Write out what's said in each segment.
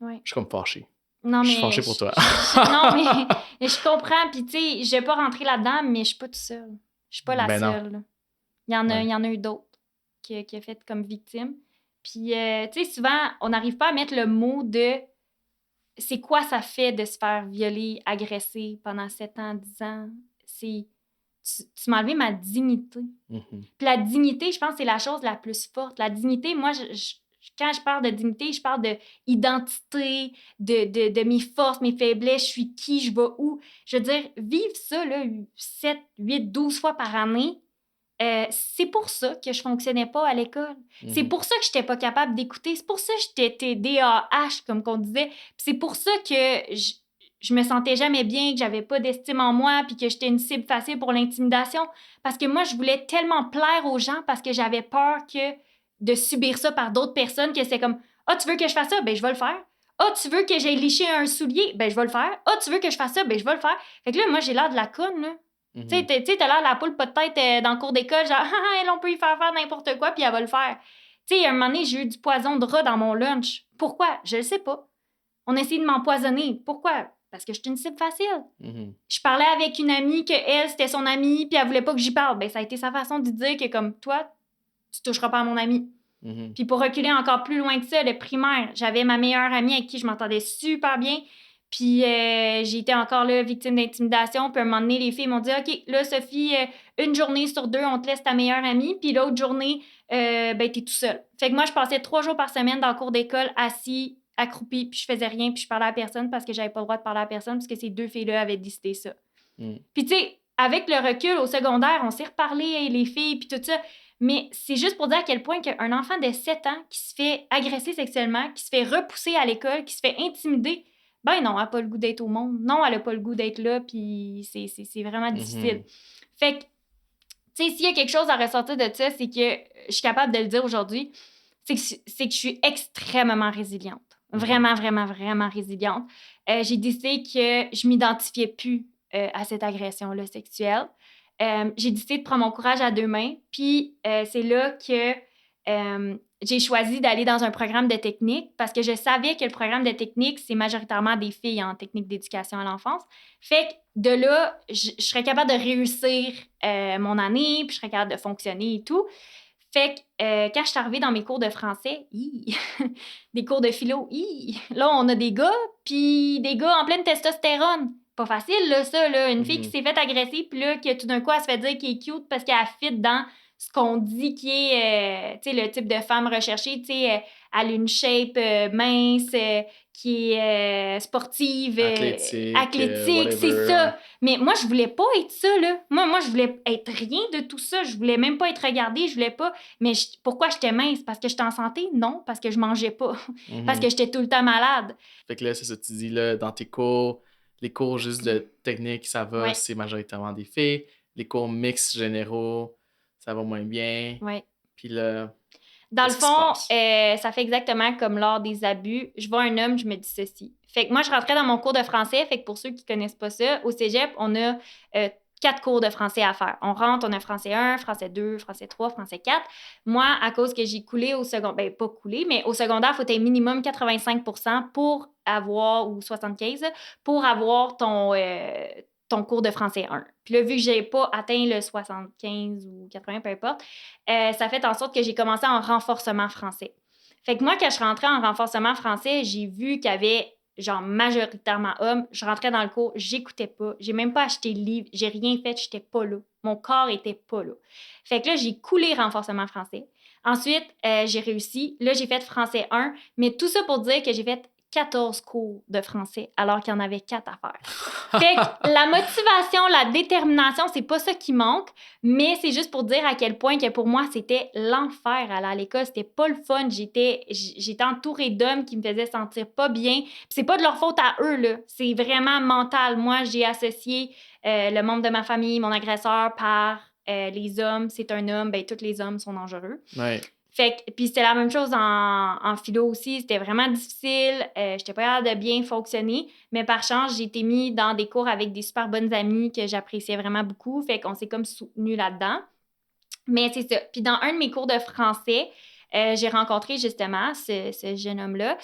Ouais. Je suis comme fâchée. Non, Je mais suis fâchée pour toi. non, mais je comprends. Puis, tu sais, je vais pas rentrer là-dedans, mais je suis pas toute seule. Je suis pas la Ben non. seule. Là. Il y en a eu d'autres qui a fait comme victime. Puis, tu sais, souvent, on n'arrive pas à mettre le mot de c'est quoi ça fait de se faire violer, agresser pendant 7 ans, 10 ans. C'est tu m'as enlevé ma dignité. Mhm. Puis la dignité, je pense, c'est la chose la plus forte. La dignité, moi, quand je parle de dignité, je parle d'identité, de mes forces, mes faiblesses, je suis qui, je vais où. Je veux dire, vivre ça, là, 7, 8, 12 fois par année, c'est pour ça que je fonctionnais pas à l'école. C'est pour ça que j'étais pas capable d'écouter. C'est pour ça que j'étais TDAH, comme qu'on disait. Puis c'est pour ça que je me sentais jamais bien, que j'avais pas d'estime en moi, puis que j'étais une cible facile pour l'intimidation. Parce que moi, je voulais tellement plaire aux gens parce que j'avais peur de subir ça par d'autres personnes, que c'est comme « Ah, tu veux que je fasse ça? Ben, je vais le faire. Ah, tu veux que j'aille licher un soulier? Ben, je vais le faire. Ah, tu veux que je fasse ça? Ben, je vais le faire. » Fait que là, moi, j'ai l'air de la conne, là. Tu sais, t'as l'air de la poule pas de tête dans le cours d'école, genre, ah, elle, on peut y faire n'importe quoi, puis elle va le faire. Tu sais, à un moment donné, j'ai eu du poison de rat dans mon lunch. Pourquoi? Je le sais pas. On a essayé de m'empoisonner. Pourquoi? Parce que je suis une cible facile. Je parlais avec une amie que elle, c'était son amie, puis elle voulait pas que j'y parle. Ben, ça a été sa façon de dire que, comme toi, tu toucheras pas à mon ami. Puis pour reculer encore plus loin que ça, le primaire, j'avais ma meilleure amie avec qui je m'entendais super bien. Puis j'ai été encore là, victime d'intimidation. Puis à un moment donné, les filles m'ont dit « OK, là, Sophie, une journée sur 2, on te laisse ta meilleure amie. Puis l'autre journée, ben, t'es tout seul. » Fait que moi, je passais 3 jours par semaine dans le cours d'école, assis, accroupi, puis je faisais rien, puis je parlais à personne parce que j'avais pas le droit de parler à personne, parce que ces 2 filles-là avaient décidé ça. Puis tu sais, avec le recul au secondaire, on s'est reparlé, les filles, puis tout ça. Mais c'est juste pour dire à quel point qu'un enfant de 7 ans qui se fait agresser sexuellement, qui se fait repousser à l'école, qui se fait intimider, ben non, elle n'a pas le goût d'être au monde. Non, elle n'a pas le goût d'être là, puis c'est vraiment difficile. Fait que, tu sais, s'il y a quelque chose à ressortir de ça, c'est que je suis capable de le dire aujourd'hui, c'est que je suis extrêmement résiliente. Vraiment, vraiment, vraiment résiliente. J'ai décidé que je m'identifiais plus à cette agression-là sexuelle. J'ai décidé de prendre mon courage à 2 mains. Puis c'est là que j'ai choisi d'aller dans un programme de technique parce que je savais que le programme de technique, c'est majoritairement des filles en technique d'éducation à l'enfance. Fait que de là, je serais capable de réussir mon année, puis je serais capable de fonctionner et tout. Fait que quand je suis arrivée dans mes cours de français, des cours de philo, là, on a des gars, puis des gars en pleine testostérone. Pas facile, là, ça, là. Une fille qui s'est faite agresser, puis là, que tout d'un coup, elle se fait dire qu'elle est cute parce qu'elle fit dans ce qu'on dit qui est, tu sais, le type de femme recherchée. Tu sais, elle a une shape mince, qui est sportive, athlétique, c'est ça. Mais moi, je voulais pas être ça, là. Moi, je voulais être rien de tout ça. Je voulais même pas être regardée, je voulais pas... Mais pourquoi j'étais mince? Parce que j'étais en santé? Non, parce que je mangeais pas. Parce que j'étais tout le temps malade. Fait que là, c'est ça, tu dis, là, dans tes cours, les cours juste de technique, ça va, c'est majoritairement des filles. Les cours mixtes généraux, ça va moins bien. Puis là... Dans le fond, ça fait exactement comme lors des abus. Je vois un homme, je me dissocie. Fait que moi, je rentrais dans mon cours de français. Fait que pour ceux qui connaissent pas ça, au cégep, on a 4 cours de français à faire. On rentre, on a français 1, français 2, français 3, français 4. Moi, à cause que j'ai coulé au secondaire, ben pas coulé, mais au secondaire, il faut être minimum 85% pour avoir, ou 75, pour avoir ton cours de français 1. Puis là, vu que j'ai pas atteint le 75 ou 80, peu importe, ça fait en sorte que j'ai commencé en renforcement français. Fait que moi, quand je rentrais en renforcement français, j'ai vu qu'il y avait genre majoritairement hommes. Je rentrais dans le cours, j'écoutais pas. J'ai même pas acheté le livre. J'ai rien fait, j'étais pas là. Mon corps était pas là. Fait que là, j'ai coulé renforcement français. Ensuite, j'ai réussi. Là, j'ai fait français 1. Mais tout ça pour dire que j'ai fait 14 cours de français alors qu'il y en avait 4 à faire. Fait que la motivation, la détermination, c'est pas ça qui manque, mais c'est juste pour dire à quel point que pour moi, c'était l'enfer aller à l'école. C'était pas le fun. J'étais entourée d'hommes qui me faisaient sentir pas bien. Puis c'est pas de leur faute à eux, là. C'est vraiment mental. Moi, j'ai associé le membre de ma famille, mon agresseur, par les hommes. C'est un homme, ben tous les hommes sont dangereux. Fait que, puis c'était la même chose en philo aussi. C'était vraiment difficile. J'étais pas capable de bien fonctionner. Mais par chance, j'ai été mis dans des cours avec des super bonnes amies que j'appréciais vraiment beaucoup. Fait qu'on s'est comme soutenus là-dedans. Mais c'est ça. Puis dans un de mes cours de français, j'ai rencontré justement ce jeune homme-là.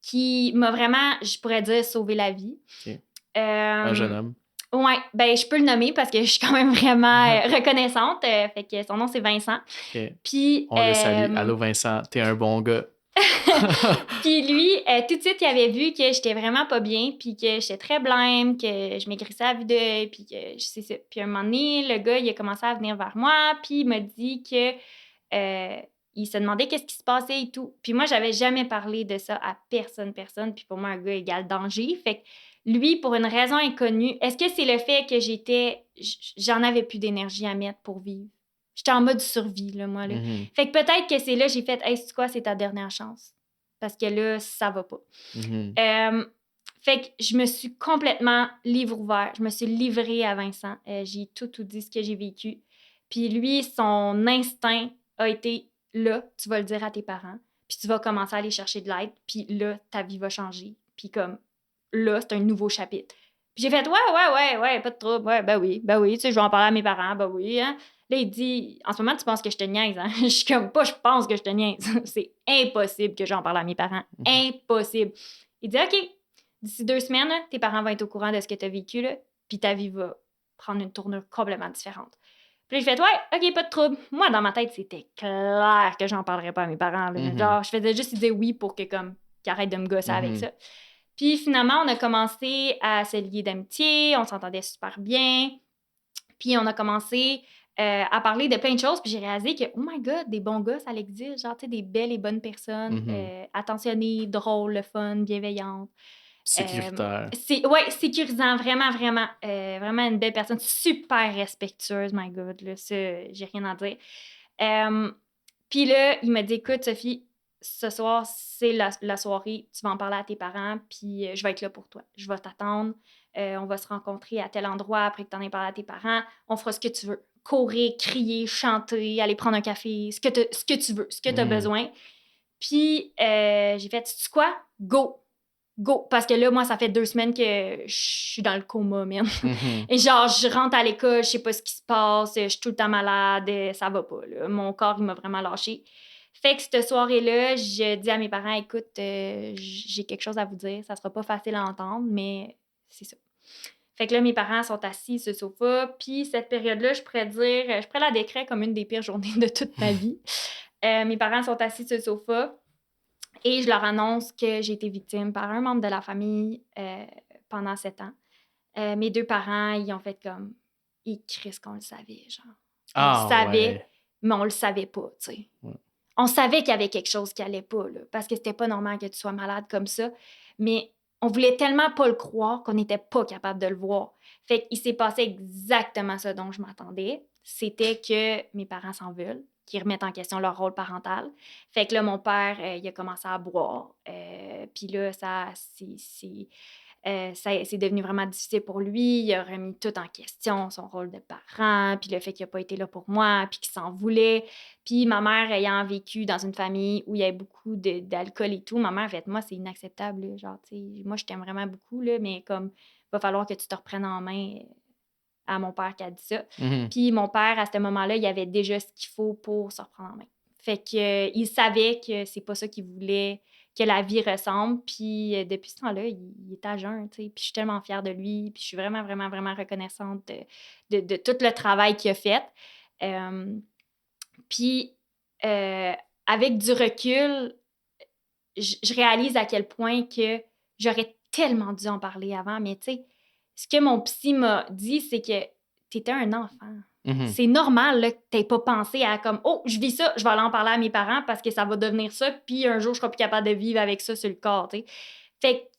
qui m'a vraiment, je pourrais dire, sauvé la vie. Okay. Un jeune homme. Ouais, ben je peux le nommer parce que je suis quand même vraiment reconnaissante. Fait que son nom, c'est Vincent. Okay. Puis, on le salue. Allô, Vincent, t'es un bon gars. Puis lui, tout de suite, il avait vu que j'étais vraiment pas bien, puis que j'étais très blême, que je maigrissais à vue d'œil, puis que c'est ça. Puis un moment donné, le gars, il a commencé à venir vers moi, puis il m'a dit que il se demandait qu'est-ce qui se passait et tout. Puis moi, j'avais jamais parlé de ça à personne. Puis pour moi, un gars égale danger. Fait que lui, pour une raison inconnue, est-ce que c'est le fait que j'en avais plus d'énergie à mettre pour vivre? J'étais en mode survie, là, moi, là. Mm-hmm. Fait que peut-être que c'est là, j'ai fait, hey, c'est quoi, c'est ta dernière chance. Parce que là, ça va pas. Mm-hmm. Fait que je me suis complètement livre ouvert. Je me suis livrée à Vincent. J'ai tout dit ce que j'ai vécu. Puis lui, son instinct a été, là, tu vas le dire à tes parents, puis tu vas commencer à aller chercher de l'aide, puis là, ta vie va changer. Puis comme, là, c'est un nouveau chapitre. Puis j'ai fait, ouais, pas de trouble, ouais, ben oui, tu sais, je vais en parler à mes parents, ben oui, hein. Là, il dit, en ce moment, tu penses que je te niaise, hein? Je suis comme, pas, je pense que je te niaise. C'est impossible que j'en parle à mes parents. Impossible. Il dit, OK, d'ici 2 semaines, là, tes parents vont être au courant de ce que tu as vécu, là, puis ta vie va prendre une tournure complètement différente. Puis j'ai fait, ouais, OK, pas de trouble. Moi, dans ma tête, c'était clair que j'en parlerais pas à mes parents. Là. Genre, je faisais juste dire oui pour que, comme, qu'ils arrêtent de me gosser avec ça. Puis finalement, on a commencé à se lier d'amitié, on s'entendait super bien. Puis on a commencé à parler de plein de choses. Puis j'ai réalisé que, oh my God, des bons gars, ça existe. Genre, tu sais, des belles et bonnes personnes, attentionnées, drôles, fun, bienveillantes. Sécuritaire. Ouais, sécurisant, vraiment, vraiment. Vraiment une belle personne, super respectueuse, my God. Là, ça, j'ai rien à dire. Puis là, il m'a dit, écoute, Sophie, ce soir, c'est la soirée, tu vas en parler à tes parents, puis je vais être là pour toi. Je vais t'attendre. On va se rencontrer à tel endroit après que tu en aies parlé à tes parents. On fera ce que tu veux. Courir, crier, chanter, aller prendre un café, ce que tu veux, ce que tu as besoin. Puis j'ai fait, tu sais quoi? Go! Parce que là, moi, ça fait 2 semaines que je suis dans le coma, man. Et genre, je rentre à l'école, je sais pas ce qui se passe, je suis tout le temps malade, ça va pas, là. Mon corps, il m'a vraiment lâché. Fait que cette soirée-là, je dis à mes parents, écoute, j'ai quelque chose à vous dire, ça sera pas facile à entendre, mais c'est ça. Fait que là, mes parents sont assis sur le sofa, puis cette période-là, je pourrais la décrire comme une des pires journées de toute ma vie. Mes parents sont assis sur le sofa, et je leur annonce que j'ai été victime par un membre de la famille pendant 7 ans. Mes 2 parents, ils ont fait comme... Ils crissent qu'on le savait, genre. On le savait, mais on le savait pas, tu sais. Ouais. On savait qu'il y avait quelque chose qui allait pas, là, parce que c'était pas normal que tu sois malade comme ça. Mais on voulait tellement pas le croire qu'on n'était pas capable de le voir. Fait qu'il s'est passé exactement ce dont je m'attendais. C'était que mes parents s'en veulent, qui remettent en question leur rôle parental. Fait que là, mon père, il a commencé à boire. Puis là, c'est devenu vraiment difficile pour lui. Il a remis tout en question, son rôle de parent, puis le fait qu'il n'a pas été là pour moi, puis qu'il s'en voulait. Puis ma mère, ayant vécu dans une famille où il y avait beaucoup d'alcool et tout, ma mère a fait, moi, c'est inacceptable. Là, genre, tu sais, moi, je t'aime vraiment beaucoup, là, mais comme, il va falloir que tu te reprennes en main. À mon père qui a dit ça. Puis mon père, à ce moment-là, il avait déjà ce qu'il faut pour se reprendre en main. Fait que il savait que c'est pas ça qu'il voulait que la vie ressemble. Puis depuis ce temps-là, il est à jeun, tu sais. Puis je suis tellement fière de lui. Puis je suis vraiment, vraiment, vraiment reconnaissante de tout le travail qu'il a fait. Puis avec du recul, je réalise à quel point que j'aurais tellement dû en parler avant. Mais tu sais, ce que mon psy m'a dit, c'est que t'étais un enfant. C'est normal là, que t'aies pas pensé à comme « Oh, je vis ça, je vais aller en parler à mes parents parce que ça va devenir ça, puis un jour, je serai plus capable de vivre avec ça sur le corps. » Fait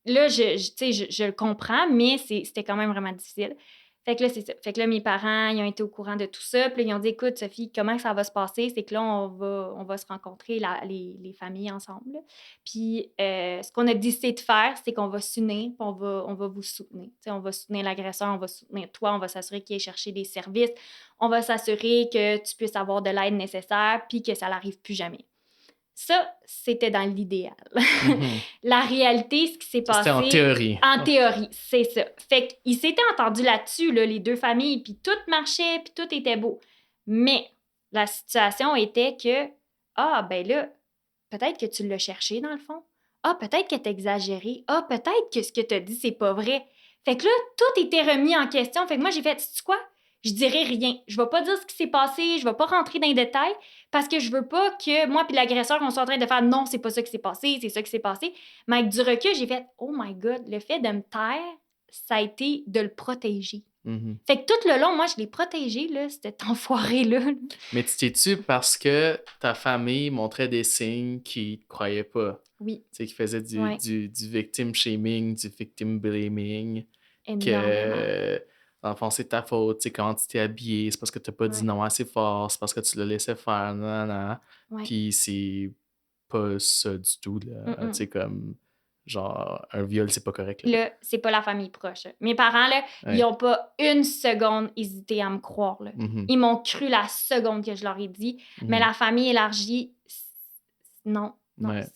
que là, je le comprends, mais c'était quand même vraiment difficile. Fait que là, c'est ça. Fait que là, mes parents, ils ont été au courant de tout ça. Puis là, ils ont dit, écoute, Sophie, comment ça va se passer? C'est que là, on va se rencontrer, les familles ensemble. Puis ce qu'on a décidé de faire, c'est qu'on va s'unir, puis on va vous soutenir. T'sais, on va soutenir l'agresseur, on va soutenir toi, on va s'assurer qu'il ait cherché des services, on va s'assurer que tu puisses avoir de l'aide nécessaire, puis que ça n'arrive plus jamais. Ça, c'était dans l'idéal. La réalité, ce qui s'est passé... C'était en théorie. En théorie, c'est ça. Fait qu'ils s'étaient entendus là-dessus, là, les 2 familles, puis tout marchait, puis tout était beau. Mais la situation était que, ben là, peut-être que tu l'as cherché, dans le fond. Ah, peut-être que t'as exagéré. Ah, peut-être que ce que t'as dit, c'est pas vrai. Fait que là, tout était remis en question. Fait que moi, j'ai fait, sais-tu quoi? Je dirai rien. Je vais pas dire ce qui s'est passé, je vais pas rentrer dans les détails parce que je veux pas que moi puis l'agresseur, on soit en train de faire non, c'est pas ça qui s'est passé, c'est ça qui s'est passé. Mais avec du recul, j'ai fait, oh my God, le fait de me taire, ça a été de le protéger. Fait que tout le long, moi, je l'ai protégé, là, cet enfoiré-là. Mais tu t'es-tu parce que ta famille montrait des signes qu'ils te croyaient pas? Oui. Tu sais, qu'ils faisaient du victim shaming, du victim blaming. Énormément. Que, dans le fond, c'est ta faute. Tu sais, comment tu t'es habillé, c'est parce que t'as pas dit non assez fort, c'est parce que tu l'as laissé faire, nanana. Puis c'est pas ça du tout, là. Tu sais, comme... Genre, un viol, c'est pas correct. Là, c'est pas la famille proche. Mes parents, là, ils ont pas une seconde hésité à me croire. Là. Ils m'ont cru la seconde que je leur ai dit. Mais la famille élargie, non,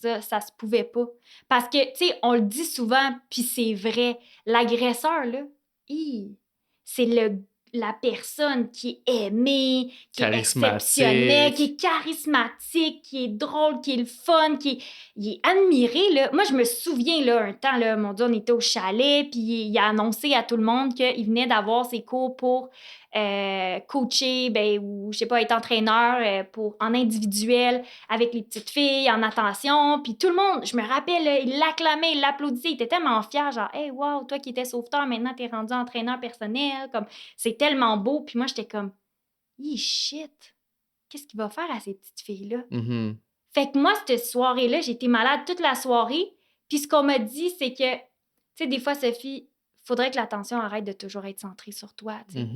ça se pouvait pas. Parce que, tu sais, on le dit souvent, puis c'est vrai, l'agresseur, là, c'est la personne qui est aimée, qui est exceptionnelle, qui est charismatique, qui est drôle, qui est le fun, il est admiré, là. Moi, je me souviens, là, un temps, là, mon Dieu, on était au chalet, puis il a annoncé à tout le monde qu'il venait d'avoir ses cours pour coacher, ou, je sais pas, être entraîneur en individuel avec les petites filles, en natation, puis tout le monde, je me rappelle, là, il l'acclamait, il l'applaudissait, il était tellement fier, genre « Hey, wow, toi qui étais sauveteur, maintenant t'es rendu entraîneur personnel, comme, c'est tellement beau. » Puis moi, j'étais comme « Shit, qu'est-ce qu'il va faire à ces petites filles-là? » Fait que moi, cette soirée-là, j'étais malade toute la soirée, puis ce qu'on m'a dit, c'est que, tu sais, des fois, Sophie, faudrait que l'attention arrête de toujours être centrée sur toi, tu sais.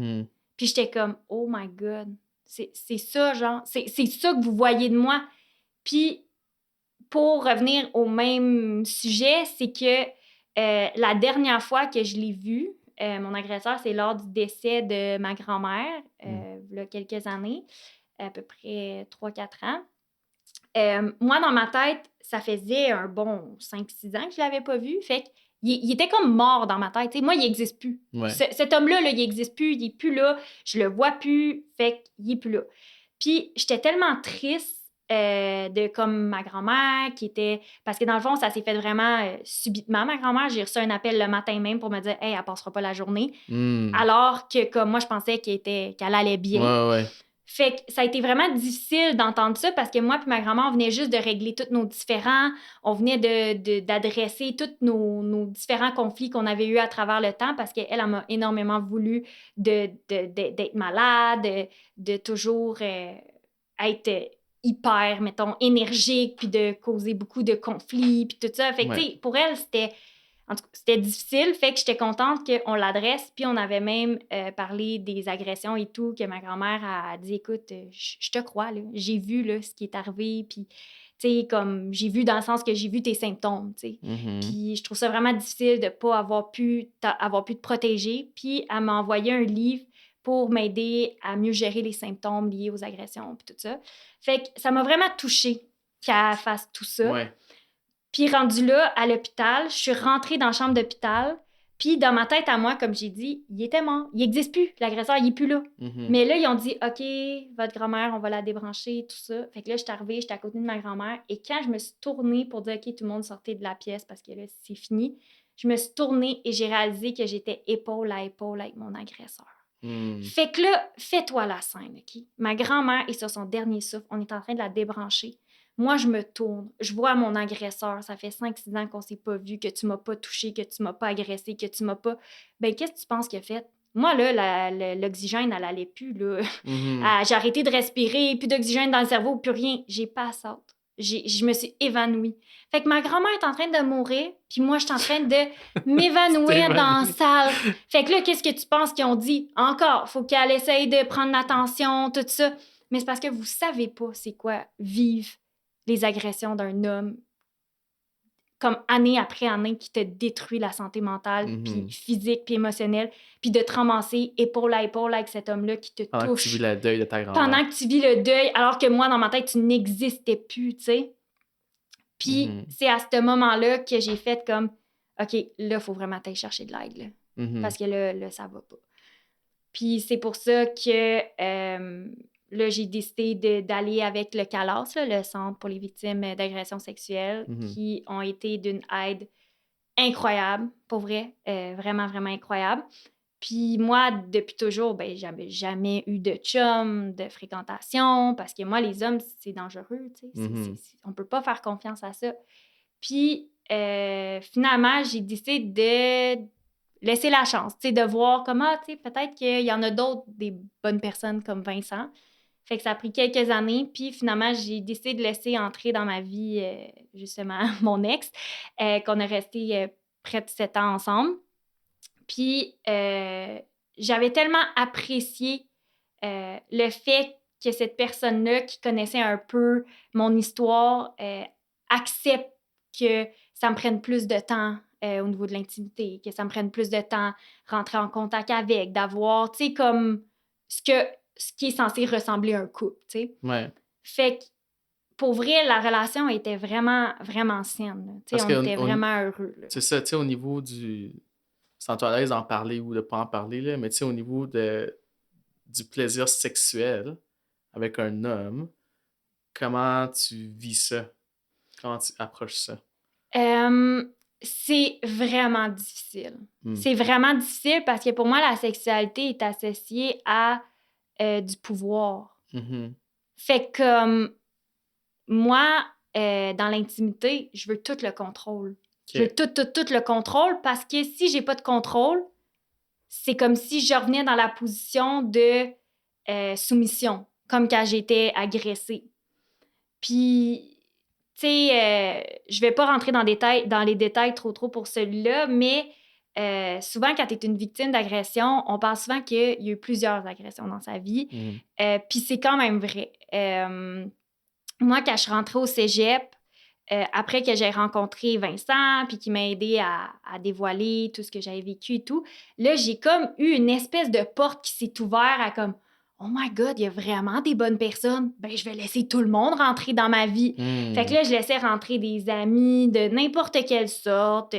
Puis j'étais comme, oh my God, c'est ça, genre, c'est ça que vous voyez de moi. Puis pour revenir au même sujet, c'est que la dernière fois que je l'ai vu, mon agresseur, c'est lors du décès de ma grand-mère, il y a quelques années, à peu près 3-4 ans. Moi, dans ma tête, ça faisait un bon 5-6 ans que je l'avais pas vu. Fait qu'il était comme mort dans ma tête. T'sais, moi, il n'existe plus. Cet homme-là, là, il n'existe plus, il n'est plus là. Je le vois plus, fait qu'il n'est plus là. Puis, j'étais tellement triste de comme ma grand-mère qui était... Parce que dans le fond, ça s'est fait vraiment subitement. Ma grand-mère, j'ai reçu un appel le matin même pour me dire « Hey, elle passera pas la journée. Alors que comme moi, je pensais qu'elle allait bien. Fait que ça a été vraiment difficile d'entendre ça parce que moi et ma grand-mère, on venait juste de régler tous nos différends. On venait d'adresser tous nos différents conflits qu'on avait eus à travers le temps parce qu'elle m'a énormément voulu d'être malade, de toujours être hyper, mettons, énergique, puis de causer beaucoup de conflits, puis tout ça. Fait que, tu sais, pour elle, c'était difficile, fait que j'étais contente qu'on l'adresse. Puis on avait même parlé des agressions et tout, que ma grand-mère a dit « Écoute, je te crois, là. J'ai vu là, ce qui est arrivé, puis tu sais, comme j'ai vu dans le sens que j'ai vu tes symptômes, tu sais. Puis je trouve ça vraiment difficile de ne pas avoir pu te protéger. Puis elle m'a envoyé un livre pour m'aider à mieux gérer les symptômes liés aux agressions, puis tout ça. Fait que ça m'a vraiment touchée qu'elle fasse tout ça. Puis rendu là, à l'hôpital, je suis rentrée dans la chambre d'hôpital. Puis dans ma tête à moi, comme j'ai dit, il était mort. Il n'existe plus. L'agresseur, il n'est plus là. Mais là, ils ont dit « OK, votre grand-mère, on va la débrancher, tout ça. » Fait que là, je suis arrivée, j'étais à côté de ma grand-mère. Et quand je me suis tournée pour dire « OK, tout le monde sortait de la pièce parce que là, c'est fini », je me suis tournée et j'ai réalisé que j'étais épaule à épaule avec mon agresseur. Fait que là, fais-toi la scène, OK? Ma grand-mère est sur son dernier souffle. On est en train de la débrancher. Moi, je me tourne, je vois mon agresseur, ça fait 5-6 ans qu'on s'est pas vu, que tu m'as pas touché, que tu m'as pas agressé, que tu m'as pas... Ben, qu'est-ce que tu penses qu'il a fait? Moi, là, l'oxygène, elle allait plus, là. J'ai arrêté de respirer, plus d'oxygène dans le cerveau, plus rien. J'ai pass out. Je me suis évanouie. Fait que ma grand-mère est en train de mourir, puis moi, je suis en train de m'évanouir dans la salle. Fait que là, qu'est-ce que tu penses qu'ils ont dit? Encore, faut qu'elle essaye de prendre l'attention, tout ça. Mais c'est parce que vous savez pas c'est quoi vivre les agressions d'un homme comme année après année qui te détruit la santé mentale, puis physique, puis émotionnelle, puis de te ramasser épaule à épaule avec cet homme-là qui te touche. Pendant que tu vis le deuil de ta grand-mère. Pendant que tu vis le deuil, alors que moi, dans ma tête, tu n'existais plus, tu sais. Puis c'est à ce moment-là que j'ai fait comme, OK, là, il faut vraiment t'aller chercher de l'aide, là. Parce que là, ça va pas. Puis c'est pour ça que là, j'ai décidé d'aller avec le CALAS, là, le Centre pour les victimes d'agressions sexuelles, qui ont été d'une aide incroyable, pour vrai. Vraiment, vraiment incroyable. Puis moi, depuis toujours, ben j'avais jamais eu de chum, de fréquentation, parce que moi, les hommes, c'est dangereux, tu sais. On peut pas faire confiance à ça. Puis finalement, j'ai décidé de laisser la chance, tu sais, de voir comment, tu sais, peut-être qu'il y en a d'autres, des bonnes personnes comme Vincent. Fait que ça a pris quelques années, puis finalement, j'ai décidé de laisser entrer dans ma vie, justement, mon ex, qu'on a resté près de 7 ans ensemble. Puis j'avais tellement apprécié le fait que cette personne-là, qui connaissait un peu mon histoire, accepte que ça me prenne plus de temps au niveau de l'intimité, que ça me prenne plus de temps rentrer en contact avec, d'avoir, tu sais, comme ce qui est censé ressembler à un couple, tu sais. Ouais. Fait que, pour vrai, la relation était vraiment, vraiment saine. Tu sais, on était vraiment heureux. C'est ça, tu sais, au niveau du... Sens-toi à l'aise d'en parler ou de pas en parler, là, mais tu sais, au niveau du plaisir sexuel avec un homme, comment tu vis ça? Comment tu approches ça? C'est vraiment difficile. C'est vraiment difficile parce que pour moi, la sexualité est associée à du pouvoir. Fait que moi, dans l'intimité, je veux tout le contrôle. Je veux tout le contrôle parce que si j'ai pas de contrôle, c'est comme si je revenais dans la position de soumission, comme quand j'étais agressée. Puis, tu sais, je vais pas rentrer dans les détails trop pour celui-là, mais souvent, quand tu es une victime d'agression, on pense souvent qu'il y a eu plusieurs agressions dans sa vie. Puis c'est quand même vrai. Moi, quand je suis rentrée au cégep, après que j'ai rencontré Vincent, puis qui m'a aidé à dévoiler tout ce que j'avais vécu et tout, là, j'ai comme eu une espèce de porte qui s'est ouverte à comme « Oh my God, il y a vraiment des bonnes personnes. Ben, je vais laisser tout le monde rentrer dans ma vie. Fait que là, je laissais rentrer des amis de n'importe quelle sorte,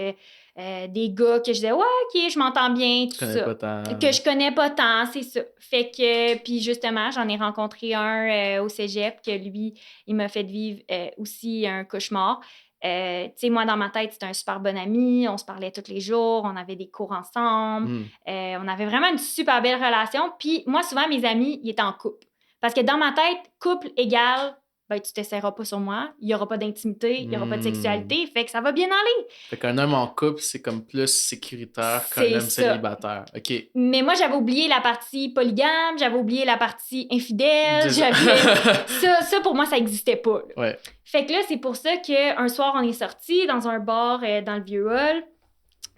des gars que je disais « Ouais, OK, je m'entends bien, tout ça. » Que je connais pas tant, c'est ça. Fait que, puis justement, j'en ai rencontré un au cégep que lui, il m'a fait vivre aussi un cauchemar. Tu sais, moi, dans ma tête, c'était un super bon ami. On se parlait tous les jours. On avait des cours ensemble. On avait vraiment une super belle relation. Puis moi, souvent, mes amis, ils étaient en couple. Parce que dans ma tête, couple égale, ben, tu t'essaieras pas sur moi. Il y aura pas d'intimité. Il y aura pas de sexualité. Fait que ça va bien aller. Fait qu'un homme en couple, c'est comme plus sécuritaire qu'un homme célibataire. OK. Mais moi, j'avais oublié la partie polygame. J'avais oublié la partie infidèle. Ça, pour moi, ça existait pas. Ouais. Fait que là, c'est pour ça qu'un soir, on est sortis dans un bar dans le Vieux-Hall.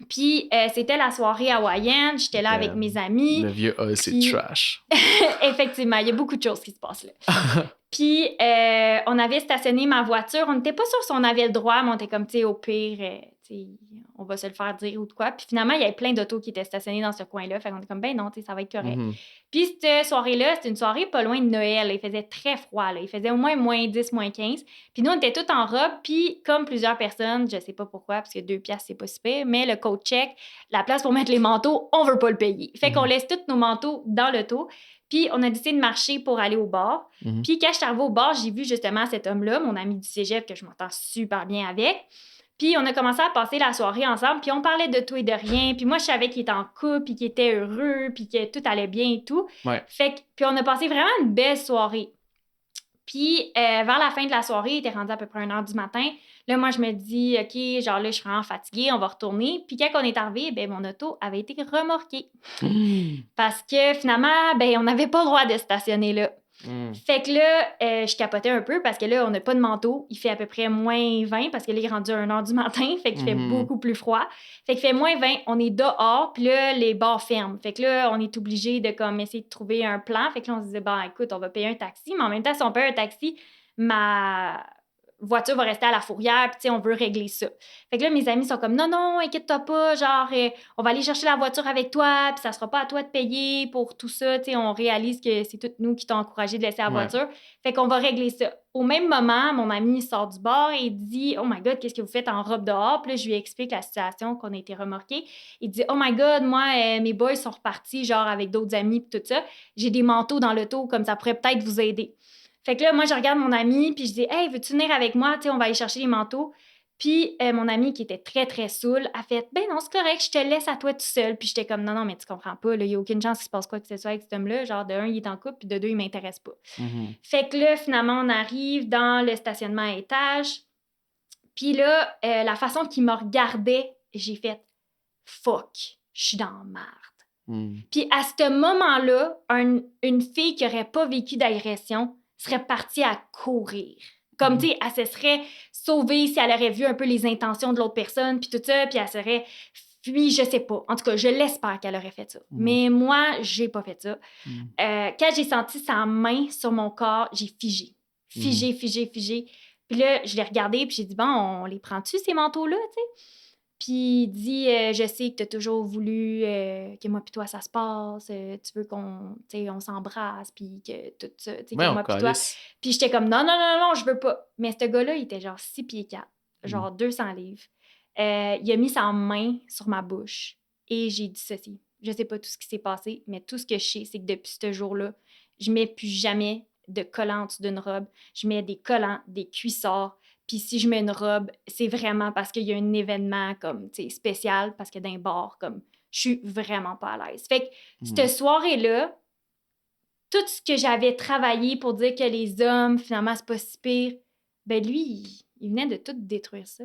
Puis c'était la soirée hawaïenne. J'étais là avec mes amis. Le Vieux-Hall, c'est trash. Effectivement, il y a beaucoup de choses qui se passent là. Puis on avait stationné ma voiture. On n'était pas sûr si on avait le droit, mais on était comme, tu sais, au pire, on va se le faire dire ou de quoi. Puis finalement, il y avait plein d'autos qui étaient stationnés dans ce coin-là. Fait qu'on était comme, ben non, tu sais, ça va être correct. Puis cette soirée-là, c'était une soirée pas loin de Noël. Il faisait très froid, là. Il faisait au moins -10, -15. Puis nous, on était tous en robe. Puis comme plusieurs personnes, je sais pas pourquoi, parce que 2 piastres, c'est pas super, mais le coat check, la place pour mettre les manteaux, on veut pas le payer. Fait qu'on laisse tous nos manteaux dans l'auto. Puis on a décidé de marcher pour aller au bar. Puis quand je suis arrivée au bar, j'ai vu justement cet homme-là, mon ami du cégep, que je m'entends super bien avec. Puis on a commencé à passer la soirée ensemble, puis on parlait de tout et de rien. Puis moi, je savais qu'il était en couple, puis qu'il était heureux, puis que tout allait bien et tout. Ouais. Fait que, puis on a passé vraiment une belle soirée. Puis vers la fin de la soirée, il était rendu à peu près 1h du matin. Là, moi, je me dis, OK, genre là, je suis vraiment fatiguée, on va retourner. Puis quand on est arrivé, ben mon auto avait été remorquée. Parce que finalement, ben on n'avait pas le droit de stationner là. Fait que là, je capotais un peu parce que là, on n'a pas de manteau. Il fait à peu près -20 parce que là, il est rendu à 1h du matin. Fait qu'il fait beaucoup plus froid. Fait qu'il fait -20, on est dehors, puis là, les bars ferment. Fait que là, on est obligé de comme essayer de trouver un plan. Fait que là, on se disait, écoute, on va payer un taxi. Mais en même temps, si on paye un taxi, ma voiture va rester à la fourrière, puis tu sais, on veut régler ça. Fait que là, mes amis sont comme, non, inquiète-toi pas, genre, on va aller chercher la voiture avec toi, puis ça sera pas à toi de payer pour tout ça, tu sais, on réalise que c'est toutes nous qui t'ont encouragé de laisser la voiture. Fait qu'on va régler ça. Au même moment, mon ami sort du bar et il dit, oh my God, qu'est-ce que vous faites en robe dehors? Puis là, je lui explique la situation, qu'on a été remorqués. Il dit, oh my God, moi, mes boys sont repartis, genre, avec d'autres amis, puis tout ça. J'ai des manteaux dans l'auto, comme ça pourrait peut-être vous aider. Fait que là, moi, je regarde mon ami, puis je dis, hey, veux-tu venir avec moi? Tu sais, on va aller chercher les manteaux. Puis mon ami, qui était très, très saoul, a fait, ben non, c'est correct, je te laisse à toi tout seul. Puis j'étais comme, non, mais tu comprends pas, il n'y a aucune chance qu'il se passe quoi que ce soit avec cet homme-là. Genre, de un, il est en couple, puis de deux, il m'intéresse pas. Fait que là, finalement, on arrive dans le stationnement à étage. Puis là, la façon qu'il me regardait, j'ai fait, fuck, je suis dans la merde. Puis à ce moment-là, une fille qui n'aurait pas vécu d'agression serait partie à courir. Comme, tu sais, elle se serait sauvée si elle aurait vu un peu les intentions de l'autre personne, puis tout ça, puis elle serait fui, je sais pas. En tout cas, je l'espère qu'elle aurait fait ça. Mais moi, j'ai pas fait ça. Quand j'ai senti sa main sur mon corps, j'ai figé. Figé. Puis là, je l'ai regardé, puis j'ai dit, bon, on les prend-tu, ces manteaux-là, tu sais? Puis il dit, je sais que tu as toujours voulu que moi puis toi, ça se passe. Tu veux qu'on on s'embrasse, puis que tout ça, que moi puis toi. Puis j'étais comme, non, je veux pas. Mais ce gars-là, il était genre 6 pieds 4, genre 200 livres. Il a mis sa main sur ma bouche et j'ai dit ceci. Je sais pas tout ce qui s'est passé, mais tout ce que je sais, c'est que depuis ce jour-là, je mets plus jamais de collants en dessous d'une robe. Je mets des collants, des cuissards. Puis si je mets une robe, c'est vraiment parce qu'il y a un événement comme, spécial, parce que d'un bar, comme, je suis vraiment pas à l'aise. Fait que cette soirée-là, tout ce que j'avais travaillé pour dire que les hommes, finalement, c'est pas si pire, ben lui, il venait de tout détruire ça.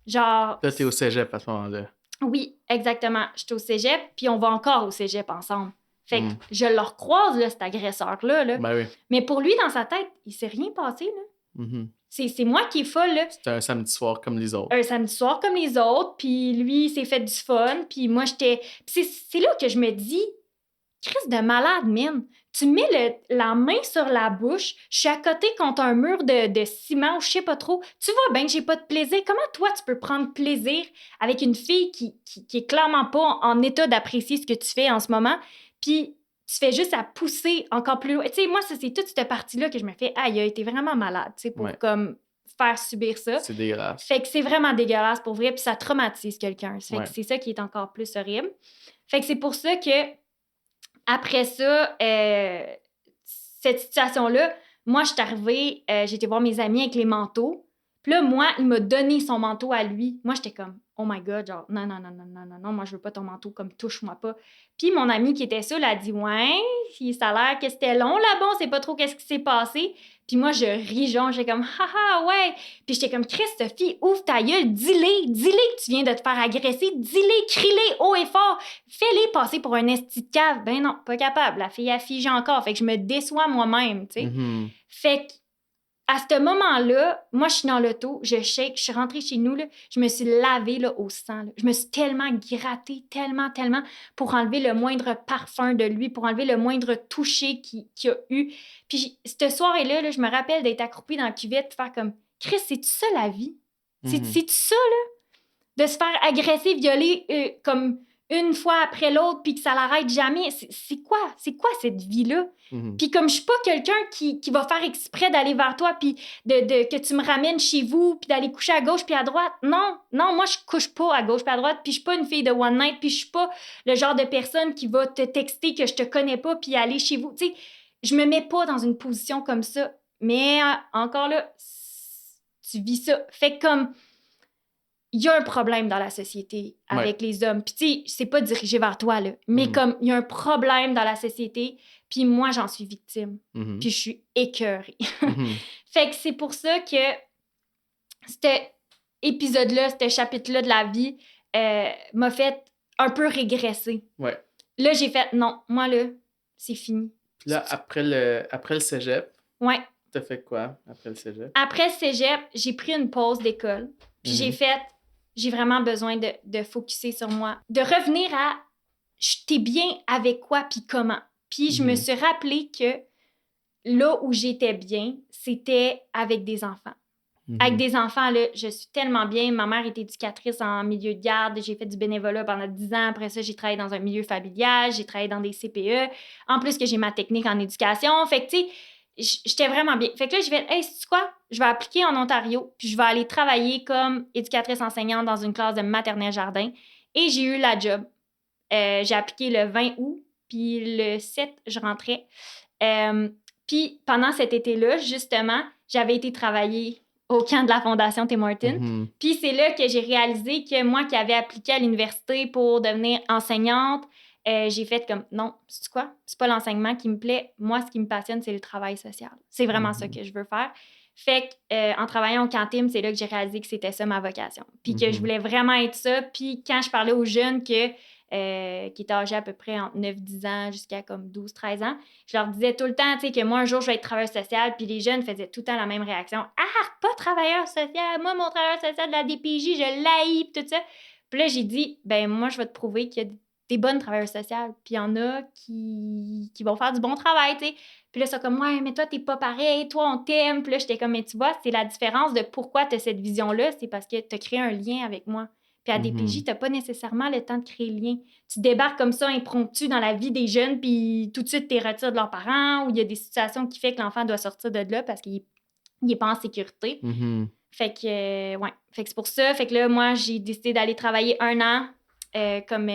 Genre... Là, t'es au cégep à ce moment-là. Oui, exactement. J'étais au cégep, puis on va encore au cégep ensemble. Fait que je le recroise, là, cet agresseur-là. Là. Ben oui. Mais pour lui, dans sa tête, il s'est rien passé, là. C'est moi qui est folle, là. C'était un samedi soir comme les autres. Un samedi soir comme les autres, puis lui, il s'est fait du fun, puis moi, j'étais... Puis c'est là que je me dis, Christ de malade, man. Tu mets la main sur la bouche, je suis à côté contre un mur de ciment ou je sais pas trop. Tu vois bien que j'ai pas de plaisir. Comment toi, tu peux prendre plaisir avec une fille qui est clairement pas en état d'apprécier ce que tu fais en ce moment, puis tu fais juste à pousser encore plus loin. Tu sais, moi, c'est toute cette partie-là que je me fais, aïe, t'es vraiment malade, tu sais, pour comme faire subir ça. C'est dégueulasse. Fait que c'est vraiment dégueulasse pour vrai, puis ça traumatise quelqu'un. Fait que c'est ça qui est encore plus horrible. Fait que c'est pour ça que après ça, cette situation-là, moi, je suis arrivée, j'ai été voir mes amis avec les manteaux. Puis là, moi, il m'a donné son manteau à lui. Moi, j'étais comme, oh my God, genre, non, moi, je veux pas ton manteau, comme, touche-moi pas. Puis mon ami qui était seul a dit, ouais, ça a l'air que c'était long là-bas, on sait pas trop qu'est-ce qui s'est passé. Puis moi, je ris, genre, j'étais comme, haha, ouais. Puis j'étais comme, Chris, Sophie, ouvre ta gueule, dis-les que tu viens de te faire agresser, dis-les, crie-les haut et fort, fais-les passer pour un esti de cave. Ben non, pas capable, la fille a figé encore, fait que je me déçois moi-même, tu sais. Fait que, à ce moment-là, moi, je suis dans l'auto, je shake, je suis rentrée chez nous, là, je me suis lavée là, au sang. Là. Je me suis tellement grattée, tellement, pour enlever le moindre parfum de lui, pour enlever le moindre toucher qu'il a eu. Puis, cette soirée-là, là, je me rappelle d'être accroupie dans la cuvette et faire comme, Chris, c'est-tu ça la vie? C'est-tu ça, là? De se faire agresser, violer comme une fois après l'autre, puis que ça l'arrête jamais. C'est quoi cette vie-là? Puis comme je suis pas quelqu'un qui va faire exprès d'aller vers toi, puis que tu me ramènes chez vous, puis d'aller coucher à gauche puis à droite. Non, moi, je couche pas à gauche puis à droite, puis je suis pas une fille de one night, puis je suis pas le genre de personne qui va te texter que je te connais pas, puis aller chez vous. Tu sais, je me mets pas dans une position comme ça. Mais encore là, tu vis ça. Fait que comme... il y a un problème dans la société avec les hommes. Puis, tu sais, c'est pas dirigé vers toi, là. Mais comme, il y a un problème dans la société, puis moi, j'en suis victime. Puis je suis écœurée. Fait que c'est pour ça que cet épisode-là, ce chapitre-là de la vie m'a fait un peu régresser. Ouais. Là, j'ai fait, non, moi, là, c'est fini. Puis là, après le cégep, t'as fait quoi après le cégep? Après le cégep, j'ai pris une pause d'école. Puis j'ai vraiment besoin de focusser sur moi. De revenir à j'étais bien avec quoi puis comment. Puis je me suis rappelé que là où j'étais bien, c'était avec des enfants. Avec des enfants, là, je suis tellement bien. Ma mère est éducatrice en milieu de garde. J'ai fait du bénévolat pendant 10 ans. Après ça, j'ai travaillé dans un milieu familial. J'ai travaillé dans des CPE. En plus que j'ai ma technique en éducation. Fait que, tu sais, j'étais vraiment bien. Fait que là, j'ai fait, hey, sais-tu quoi? Je vais appliquer en Ontario, puis je vais aller travailler comme éducatrice enseignante dans une classe de maternelle jardin. Et j'ai eu la job. J'ai appliqué le 20 août, puis le 7, je rentrais. Puis pendant cet été-là, justement, j'avais été travailler au camp de la Fondation Tim Hortons. Puis c'est là que j'ai réalisé que moi qui avais appliqué à l'université pour devenir enseignante, j'ai fait comme, non, c'est quoi? C'est pas l'enseignement qui me plaît. Moi, ce qui me passionne, c'est le travail social. C'est vraiment ça que je veux faire. Fait que, en travaillant au camp Tim, c'est là que j'ai réalisé que c'était ça ma vocation. Puis que je voulais vraiment être ça. Puis quand je parlais aux jeunes qui étaient âgés à peu près entre 9-10 ans jusqu'à comme 12-13 ans, je leur disais tout le temps, tu sais, que moi, un jour, je vais être travailleur social. Puis les jeunes faisaient tout le temps la même réaction. « Ah, pas travailleur social! Moi, mon travailleur social de la DPJ, je l'haïs! » tout ça. Puis là, j'ai dit, ben moi, je vais te prouver qu'il y a des bonnes travailleurs sociales. Puis il y en a qui vont faire du bon travail, tu sais. Puis là, c'est comme, ouais, mais toi, t'es pas pareil, toi, on t'aime. Puis là, j'étais comme, mais tu vois, c'est la différence de pourquoi t'as cette vision-là, c'est parce que t'as créé un lien avec moi. Puis à DPJ, t'as pas nécessairement le temps de créer le lien. Tu débarques comme ça, impromptu, dans la vie des jeunes, puis tout de suite, t'es retiré de leurs parents, ou il y a des situations qui font que l'enfant doit sortir de là parce qu'il est pas en sécurité. Fait que, ouais. Fait que c'est pour ça. Fait que là, moi, j'ai décidé d'aller travailler 1 an comme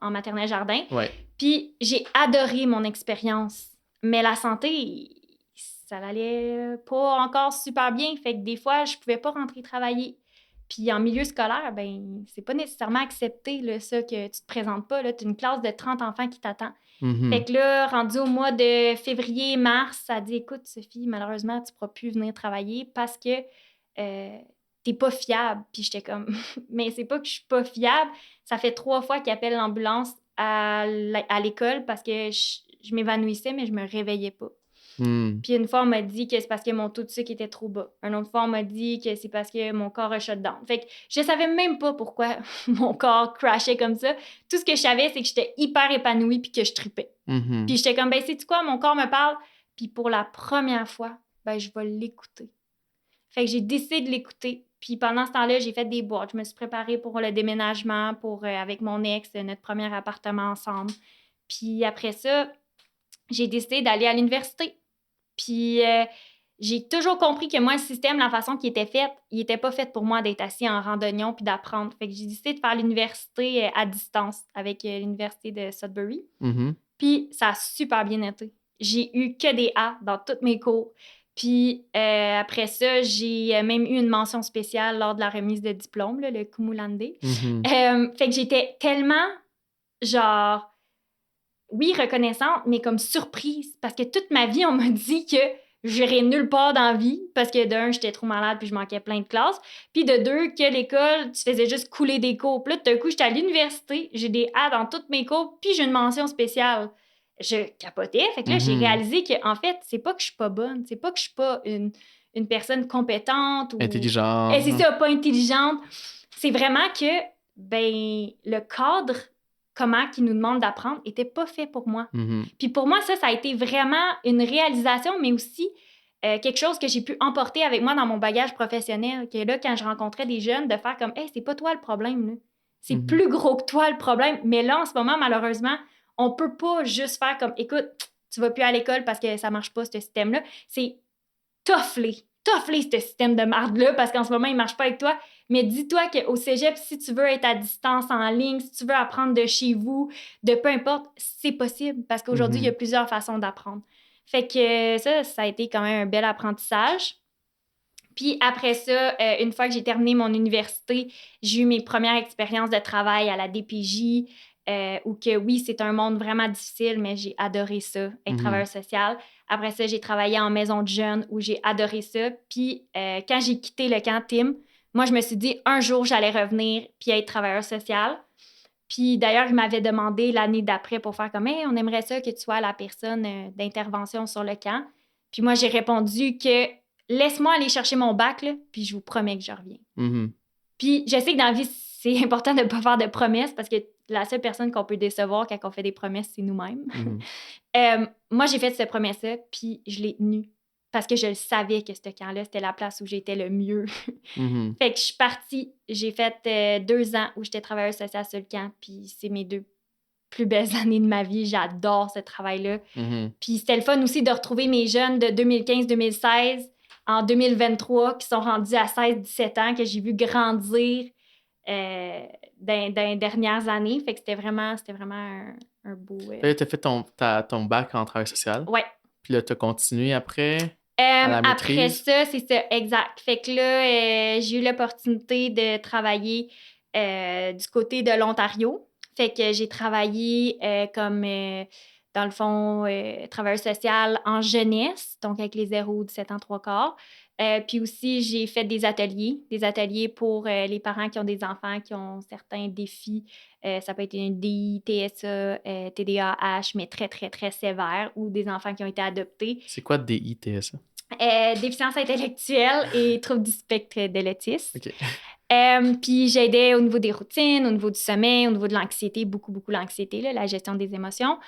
en maternelle jardin. Ouais. Puis j'ai adoré mon expérience. Mais la santé, ça allait pas encore super bien. Fait que des fois, je pouvais pas rentrer travailler. Puis en milieu scolaire, ben c'est pas nécessairement accepté, là, ça, que tu te présentes pas. Tu as une classe de 30 enfants qui t'attend. Fait que là, rendu au mois de février-mars, ça a dit, écoute, Sophie, malheureusement, tu pourras plus venir travailler parce que t'es pas fiable. Puis j'étais comme, mais c'est pas que je suis pas fiable. Ça fait 3 fois qu'ils appellent l'ambulance à l'école parce que je m'évanouissais, mais je me réveillais pas. Puis une fois, on m'a dit que c'est parce que mon taux de sucre était trop bas. Une autre fois, on m'a dit que c'est parce que mon corps a shut down. Fait que je savais même pas pourquoi mon corps crashait comme ça. Tout ce que je savais, c'est que j'étais hyper épanouie puis que je tripais. Puis j'étais comme, ben, sais-tu quoi, mon corps me parle. Puis pour la première fois, ben, je vais l'écouter. Fait que j'ai décidé de l'écouter. Puis pendant ce temps-là, j'ai fait des boîtes. Je me suis préparée pour le déménagement, avec mon ex, notre premier appartement ensemble. Puis après ça, j'ai décidé d'aller à l'université. Puis j'ai toujours compris que moi, le système, la façon qu'il était fait, il n'était pas fait pour moi d'être assis en rang d'oignon puis d'apprendre. Fait que j'ai décidé de faire l'université à distance avec l'université de Sudbury. Puis ça a super bien été. J'ai eu que des A dans tous mes cours. Puis après ça, j'ai même eu une mention spéciale lors de la remise de diplôme, là, le cum laude. Fait que j'étais tellement, genre, oui, reconnaissante, mais comme surprise. Parce que toute ma vie, on m'a dit que j'irais nulle part dans la vie. Parce que d'un, j'étais trop malade puis je manquais plein de classes. Puis de deux, que l'école, tu faisais juste couler des cours. Puis là, d'un coup, j'étais à l'université, j'ai des A dans toutes mes cours, puis j'ai une mention spéciale. Je capotais. Fait que là, j'ai réalisé que, en fait, c'est pas que je suis pas bonne. C'est pas que je suis pas une personne compétente ou intelligente. C'est ça, pas intelligente. C'est vraiment que, ben, le cadre comment qu'ils nous demandent d'apprendre était pas fait pour moi. Puis pour moi, ça a été vraiment une réalisation, mais aussi quelque chose que j'ai pu emporter avec moi dans mon bagage professionnel. Que là, quand je rencontrais des jeunes, de faire comme, hey, c'est pas toi le problème, là. C'est plus gros que toi le problème. Mais là, en ce moment, malheureusement, on peut pas juste faire comme, écoute, tu vas plus à l'école parce que ça marche pas, ce système-là. C'est tough-les ce système de marde-là parce qu'en ce moment, il marche pas avec toi. Mais dis-toi qu'au cégep, si tu veux être à distance, en ligne, si tu veux apprendre de chez vous, de peu importe, c'est possible parce qu'aujourd'hui, il y a plusieurs façons d'apprendre. Fait que ça a été quand même un bel apprentissage. Puis après ça, une fois que j'ai terminé mon université, j'ai eu mes premières expériences de travail à la DPJ, où que oui, c'est un monde vraiment difficile, mais j'ai adoré ça, être travailleur social. Après ça, j'ai travaillé en maison de jeunes où j'ai adoré ça. Puis quand j'ai quitté le camp Tim, moi, je me suis dit, un jour, j'allais revenir puis être travailleur social. Puis d'ailleurs, il m'avait demandé l'année d'après pour faire comme, hey, on aimerait ça que tu sois la personne d'intervention sur le camp. Puis moi, j'ai répondu que laisse-moi aller chercher mon bac, là, puis je vous promets que je reviens. Puis je sais que dans la vie, c'est important de ne pas faire de promesses parce que la seule personne qu'on peut décevoir quand on fait des promesses, c'est nous-mêmes. Moi, j'ai fait cette promesse-là, puis je l'ai tenue. parce que je le savais que ce camp-là, c'était la place où j'étais le mieux. Fait que je suis partie. J'ai fait 2 ans où j'étais travailleuse sociale sur le camp, puis c'est mes 2 plus belles années de ma vie. J'adore ce travail-là. Puis c'était le fun aussi de retrouver mes jeunes de 2015-2016 en 2023 qui sont rendus à 16-17 ans, que j'ai vu grandir dans les dernières années. Fait que c'était vraiment un beau... Là, tu as fait ton bac en travail social. Ouais. Puis là, tu as continué après à la Après maîtrise. ça, c'est ça, exact. Fait que là, j'ai eu l'opportunité de travailler du côté de l'Ontario. Fait que j'ai travaillé comme, dans le fond, travailleuse sociale en jeunesse, donc avec les 0-17 ans, 3/4. Puis aussi, j'ai fait des ateliers pour les parents qui ont des enfants qui ont certains défis. Ça peut être une DI, TSA, TDAH, mais très, très, très sévère, ou des enfants qui ont été adoptés. C'est quoi DITSA? Déficience intellectuelle et troubles du spectre de l'autisme. OK. Puis j'aidais au niveau des routines, au niveau du sommeil, au niveau de l'anxiété, beaucoup, beaucoup l'anxiété, là, la gestion des émotions.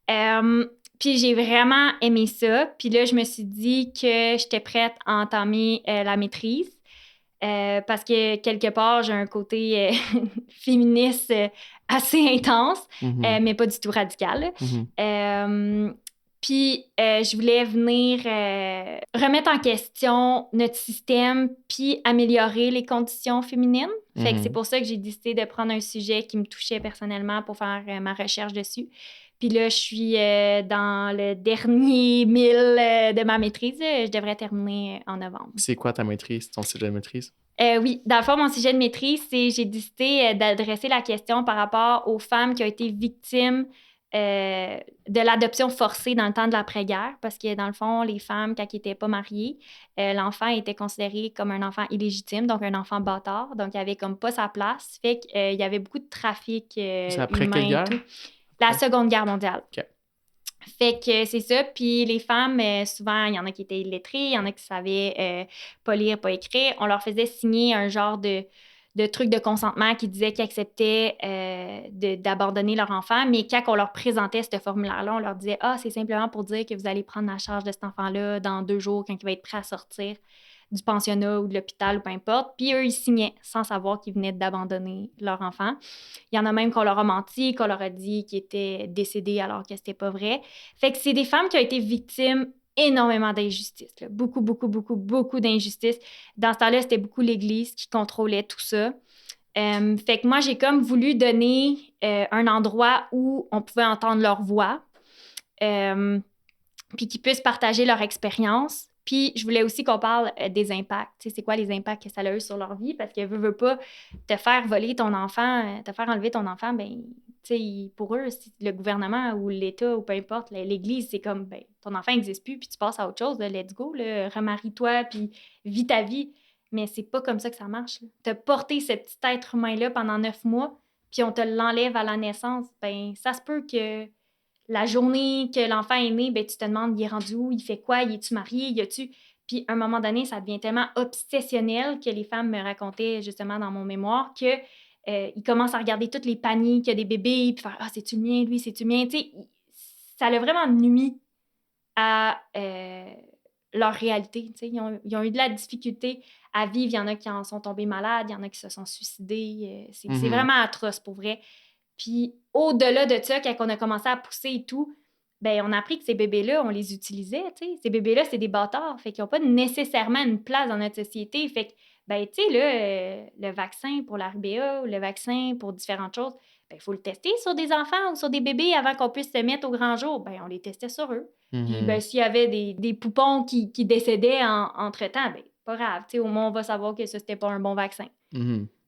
Puis j'ai vraiment aimé ça. Puis là, je me suis dit que j'étais prête à entamer la maîtrise. Parce que quelque part, j'ai un côté féministe assez intense, mais pas du tout radical. Puis je voulais venir remettre en question notre système puis améliorer les conditions féminines. Fait que c'est pour ça que j'ai décidé de prendre un sujet qui me touchait personnellement pour faire ma recherche dessus. Puis là, je suis dans le dernier 1000 de ma maîtrise. Je devrais terminer en novembre. C'est quoi ta maîtrise, ton sujet de maîtrise? Oui, dans le fond, mon sujet de maîtrise, j'ai décidé d'adresser la question par rapport aux femmes qui ont été victimes de l'adoption forcée dans le temps de l'après-guerre, parce que dans le fond, les femmes, quand elles n'étaient pas mariées, l'enfant était considéré comme un enfant illégitime, donc un enfant bâtard, donc il avait comme pas sa place. Fait qu'il y avait beaucoup de trafic C'est après humain quelle guerre? et tout. La Seconde Guerre mondiale. OK. Fait que c'est ça. Puis les femmes, souvent, il y en a qui étaient illettrées, il y en a qui savaient pas lire, pas écrire. On leur faisait signer un genre de truc de consentement qui disait qu'ils acceptaient d'abandonner leur enfant. Mais quand on leur présentait ce formulaire-là, on leur disait « Ah, c'est simplement pour dire que vous allez prendre la charge de cet enfant-là dans 2 jours quand il va être prêt à sortir du pensionnat ou de l'hôpital ou peu importe. » Puis eux, ils signaient sans savoir qu'ils venaient d'abandonner leur enfant. Il y en a même qu'on leur a menti, qu'on leur a dit qu'ils étaient décédés alors que c'était pas vrai. Fait que c'est des femmes qui ont été victimes énormément d'injustices. Là. Beaucoup, beaucoup, beaucoup, beaucoup d'injustices. Dans ce temps-là, c'était beaucoup l'Église qui contrôlait tout ça. Fait que moi, j'ai comme voulu donner un endroit où on pouvait entendre leur voix, puis qu'ils puissent partager leur expérience. Puis je voulais aussi qu'on parle des impacts. Tu sais, c'est quoi les impacts que ça a eu sur leur vie? Parce que veux pas te faire voler ton enfant, te faire enlever ton enfant, ben tu sais, pour eux, le gouvernement ou l'État ou peu importe, l'Église, c'est comme, ben ton enfant n'existe plus, puis tu passes à autre chose, là, let's go, là, remarie-toi, puis vis ta vie. Mais c'est pas comme ça que ça marche. Tu as porté ce petit être humain-là pendant 9 mois, puis on te l'enlève à la naissance. Ben ça se peut que la journée que l'enfant est né, ben, tu te demandes, il est rendu où, il fait quoi, il est-tu marié, y a-tu... Puis, à un moment donné, ça devient tellement obsessionnel que les femmes me racontaient, justement, dans mon mémoire, que ils commencent à regarder tous les paniers qu'il y a des bébés, puis faire « Ah, c'est-tu le mien, lui, c'est-tu le mien? » Tu sais, ça l'a vraiment nuit à leur réalité. Tu sais, ils ont eu de la difficulté à vivre. Il y en a qui en sont tombés malades, il y en a qui se sont suicidés. C'est vraiment atroce, pour vrai. Puis au-delà de ça, quand on a commencé à pousser et tout, ben on a appris que ces bébés-là, on les utilisait, tu sais. Ces bébés-là, c'est des bâtards, fait qu'ils n'ont pas nécessairement une place dans notre société. Fait que, ben tu sais, là, le vaccin pour la rubéole ou le vaccin pour différentes choses, ben il faut le tester sur des enfants ou sur des bébés avant qu'on puisse se mettre au grand jour. Ben on les testait sur eux. Puis ben s'il y avait des poupons qui décédaient entre-temps, ben pas grave, tu sais, au moins on va savoir que ça, c'était pas un bon vaccin.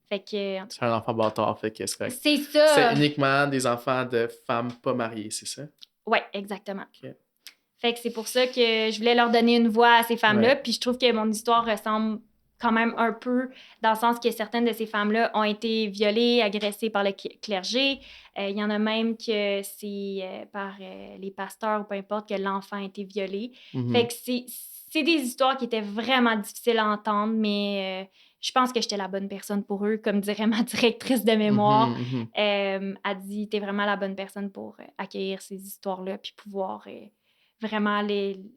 Fait que... C'est un enfant bâtard, fait que c'est correct. C'est ça! C'est uniquement des enfants de femmes pas mariées, c'est ça? Oui, exactement. Okay. Fait que c'est pour ça que je voulais leur donner une voix à ces femmes-là. Puis je trouve que mon histoire ressemble quand même un peu dans le sens que certaines de ces femmes-là ont été violées, agressées par le clergé. Il y en a même que c'est par les pasteurs ou peu importe que l'enfant a été violé. Fait que c'est des histoires qui étaient vraiment difficiles à entendre, mais je pense que j'étais la bonne personne pour eux. Comme dirait ma directrice de mémoire, elle dit « T'es vraiment la bonne personne pour accueillir ces histoires-là puis pouvoir vraiment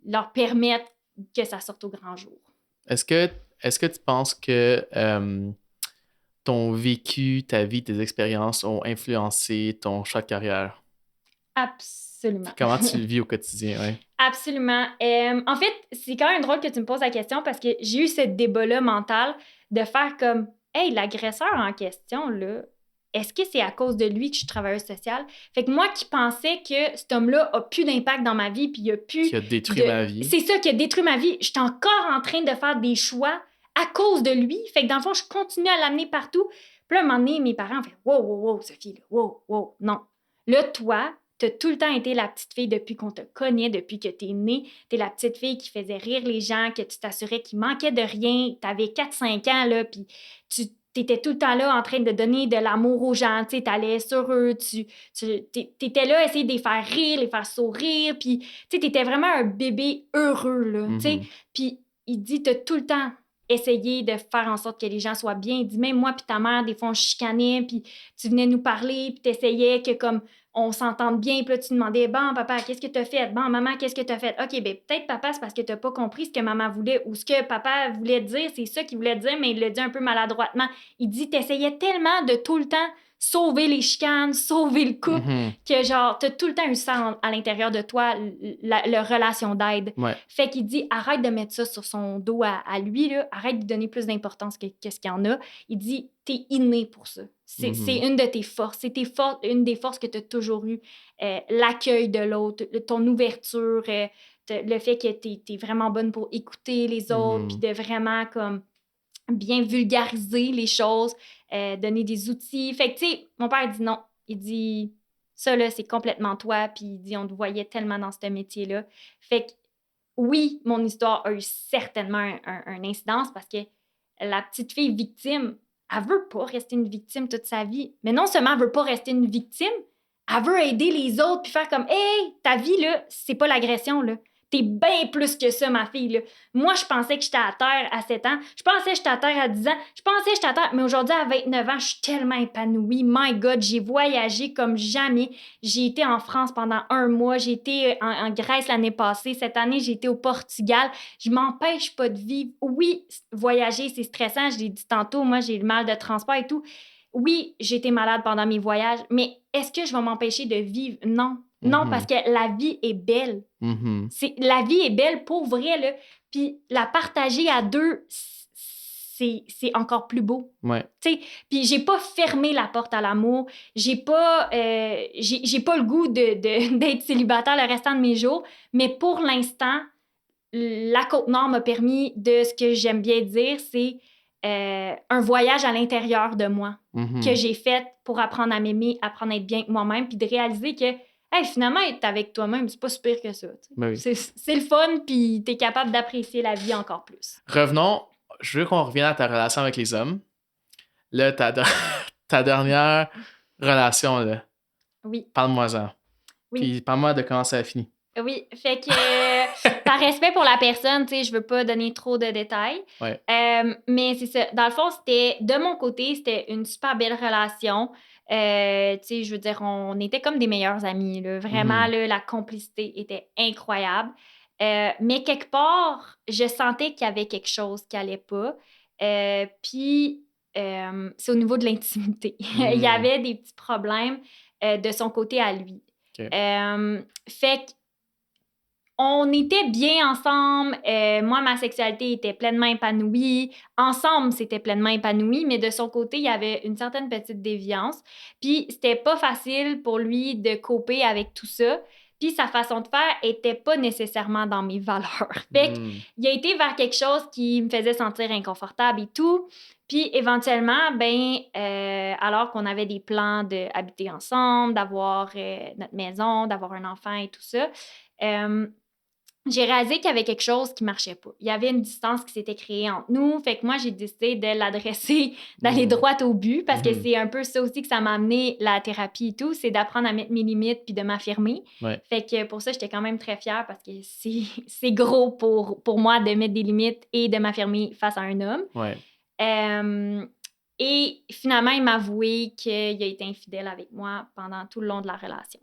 leur permettre que ça sorte au grand jour. Est-ce que tu penses que ton vécu, ta vie, tes expériences ont influencé ton choix de carrière? Absolument. Comment tu le vis au quotidien? Ouais. Absolument. En fait, c'est quand même drôle que tu me poses la question parce que j'ai eu ce débat-là mental de faire comme « Hey, l'agresseur en question, là, est-ce que c'est à cause de lui que je suis travailleuse sociale? » Fait que moi qui pensais que cet homme-là a plus d'impact dans ma vie puis il a plus Qui a détruit ma vie. C'est ça qui a détruit ma vie. J'étais encore en train de faire des choix à cause de lui. Fait que dans le fond, je continue à l'amener partout. Puis là, à un moment donné, mes parents ont fait « Wow, wow, wow, Sophie, là, wow, wow, non. Là, toi, t'as tout le temps été la petite fille depuis qu'on te connaît, depuis que t'es née. T'es la petite fille qui faisait rire les gens, que tu t'assurais qu'il manquait de rien. T'avais 4-5 ans, là, puis t'étais tout le temps là en train de donner de l'amour aux gens. Tu t'allais sur eux, t'étais là à essayer de les faire rire, les faire sourire, puis t'étais vraiment un bébé heureux, là, tu sais. Puis il dit, t'as tout le temps essayé de faire en sorte que les gens soient bien. Il dit, même moi puis ta mère, des fois, on chicanait, puis tu venais nous parler, puis t'essayais que, comme, on s'entende bien, puis là, tu demandais « Bon, papa, qu'est-ce que t'as fait? Bon, maman, qu'est-ce que t'as fait? OK, ben peut-être, papa, c'est parce que t'as pas compris ce que maman voulait ou ce que papa voulait dire, c'est ça qu'il voulait dire, mais il le dit un peu maladroitement. » Il dit « T'essayais tellement de tout le temps sauver les chicanes, sauver le couple, que genre, t'as tout le temps eu ça à l'intérieur de toi, la relation d'aide. Ouais. » Fait qu'il dit « Arrête de mettre ça sur son dos à lui, là. Arrête de lui donner plus d'importance que ce qu'il y en a. » Il dit « T'es inné pour ça. C'est une de tes forces. C'est une des forces que tu as toujours eues. L'accueil de l'autre, ton ouverture, le fait que tu es vraiment bonne pour écouter les autres, puis de vraiment comme bien vulgariser les choses, donner des outils. » Fait que, tu sais, mon père dit non. Il dit, ça, là, c'est complètement toi. Puis il dit, on te voyait tellement dans ce métier-là. Fait que, oui, mon histoire a eu certainement un incidence parce que la petite fille victime, elle veut pas rester une victime toute sa vie. Mais non seulement elle veut pas rester une victime, elle veut aider les autres puis faire comme, hey, ta vie, là, c'est pas l'agression, là. T'es bien plus que ça, ma fille, là. Moi, je pensais que j'étais à terre à 7 ans. Je pensais que j'étais à terre à 10 ans. Je pensais que j'étais à terre. Mais aujourd'hui, à 29 ans, je suis tellement épanouie. My God, j'ai voyagé comme jamais. J'ai été en France pendant 1 mois. J'ai été en Grèce l'année passée. Cette année, j'ai été au Portugal. Je m'empêche pas de vivre. Oui, voyager, c'est stressant. Je l'ai dit tantôt. Moi, j'ai le mal de transport et tout. Oui, j'ai été malade pendant mes voyages. Mais est-ce que je vais m'empêcher de vivre? Non. Non, parce que la vie est belle. La vie est belle pour vrai, là. Puis la partager à deux, c'est encore plus beau. Ouais. Puis j'ai pas fermé la porte à l'amour. J'ai pas le goût d'être célibataire le restant de mes jours. Mais pour l'instant, la Côte-Nord m'a permis de ce que j'aime bien dire, c'est un voyage à l'intérieur de moi que j'ai fait pour apprendre à m'aimer, apprendre à être bien avec moi-même, puis de réaliser que hey, finalement, être avec toi-même, c'est pas si pire que ça. Ben oui. C'est le fun, puis t'es capable d'apprécier la vie encore plus. Revenons, je veux qu'on revienne à ta relation avec les hommes. Là, ta dernière relation, là. Oui. Parle-moi-en. Oui. Puis parle-moi de comment ça a fini. Oui, fait que par respect pour la personne, tu sais, je veux pas donner trop de détails. Ouais. Mais c'est ça. Dans le fond, de mon côté, c'était une super belle relation. Tu sais, je veux dire, on était comme des meilleurs amis, là. Vraiment, là, la complicité était incroyable. Mais quelque part, je sentais qu'il y avait quelque chose qui allait pas. Puis, c'est au niveau de l'intimité. Il y avait des petits problèmes de son côté à lui. Okay. Fait que on était bien ensemble. Moi, ma sexualité était pleinement épanouie. Ensemble, c'était pleinement épanoui, mais de son côté, il y avait une certaine petite déviance. Puis, c'était pas facile pour lui de coper avec tout ça. Puis, sa façon de faire était pas nécessairement dans mes valeurs. Fait qu'il a été vers quelque chose qui me faisait sentir inconfortable et tout. Puis, éventuellement, alors qu'on avait des plans d'habiter ensemble, d'avoir notre maison, d'avoir un enfant et tout ça, j'ai réalisé qu'il y avait quelque chose qui marchait pas. Il y avait une distance qui s'était créée entre nous. Fait que moi, j'ai décidé de l'adresser, d'aller droit au but, parce que c'est un peu ça aussi que ça m'a amené, la thérapie et tout, c'est d'apprendre à mettre mes limites puis de m'affirmer. Ouais. Fait que pour ça, j'étais quand même très fière parce que c'est gros pour moi de mettre des limites et de m'affirmer face à un homme. Ouais. Et finalement, il m'a avoué qu'il a été infidèle avec moi pendant tout le long de la relation.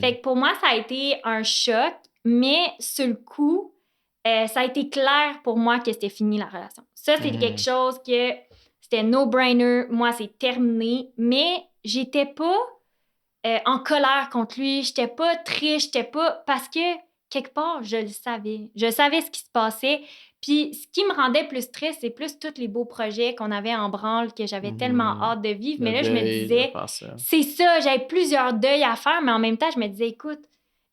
Fait que pour moi, ça a été un choc. Mais sur le coup, ça a été clair pour moi que c'était fini la relation. Ça, c'était quelque chose que c'était no-brainer. Moi, c'est terminé. Mais j'étais pas en colère contre lui. J'étais pas triste. J'étais pas... Parce que, quelque part, je le savais. Je savais ce qui se passait. Puis, ce qui me rendait plus triste, c'est plus tous les beaux projets qu'on avait en branle que j'avais tellement hâte de vivre. Mais là, je me disais, c'est ça, j'avais plusieurs deuils à faire, mais en même temps, je me disais, écoute,